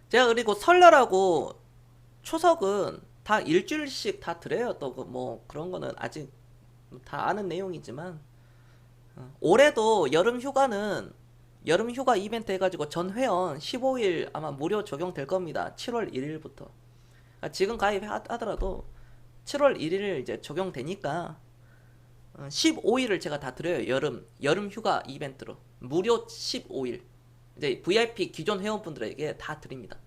제가 그리고 설날하고 추석은 다 일주일씩 다 드려요. 또 뭐 그런 거는 아직 다 아는 내용이지만 올해도 여름 휴가 이벤트 해가지고 전 회원 15일 아마 무료 적용될 겁니다. 7월 1일부터. 지금 가입하더라도 7월 1일 이제 적용되니까 15일을 제가 다 드려요. 여름 휴가 이벤트로 무료 15일. 이제 VIP 기존 회원분들에게 다 드립니다.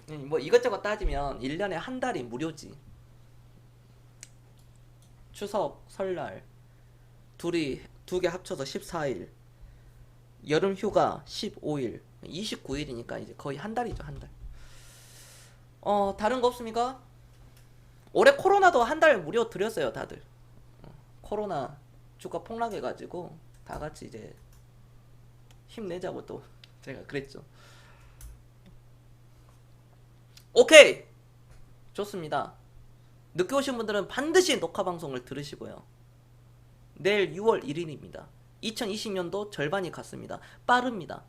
뭐 이것저것 따지면 1년에 한 달이 무료지. 추석, 설날 두 개 합쳐서 14일, 여름 휴가 15일, 29일이니까 이제 거의 한 달이죠, 한 달. 다른 거 없습니까? 올해 코로나도 한 달 무료 드렸어요, 다들. 코로나 주가 폭락해가지고 다 같이 이제 힘내자고 또 제가 그랬죠. 오케이, 좋습니다. 늦게 오신 분들은 반드시 녹화 방송을 들으시고요. 내일 6월 1일입니다. 2020년도 절반이 갔습니다. 빠릅니다.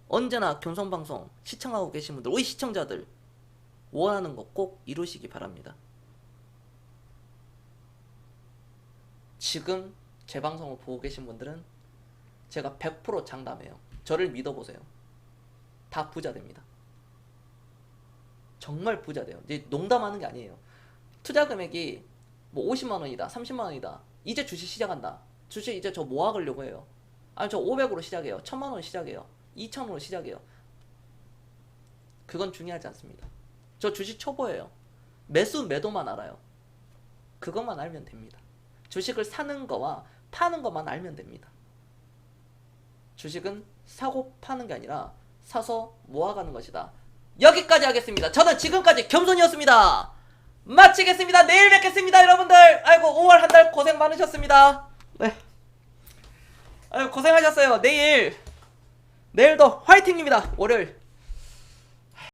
언제나 경성방송 시청하고 계신 분들, 우리 시청자들 원하는 거 꼭 이루시기 바랍니다. 지금 제 방송을 보고 계신 분들은 제가 100% 장담해요. 저를 믿어보세요. 다 부자 됩니다. 정말 부자 돼요. 이제 농담하는 게 아니에요. 투자 금액이 뭐 50만 원이다, 30만 원이다. 이제 주식 시작한다. 주식 이제 저 모아가려고 해요. 아니 저 500으로 시작해요. 1000만 원 시작해요. 2000으로 시작해요. 그건 중요하지 않습니다. 저 주식 초보예요. 매수 매도만 알아요. 그것만 알면 됩니다. 주식을 사는 거와 파는 것만 알면 됩니다. 주식은 사고 파는 게 아니라 사서 모아가는 것이다. 여기까지 하겠습니다. 저는 지금까지 겸손이었습니다. 마치겠습니다. 내일 뵙겠습니다, 여러분들. 아이고 5월 한 달 고생 많으셨습니다. 네. 아이고 고생하셨어요. 내일도 화이팅입니다. 월요일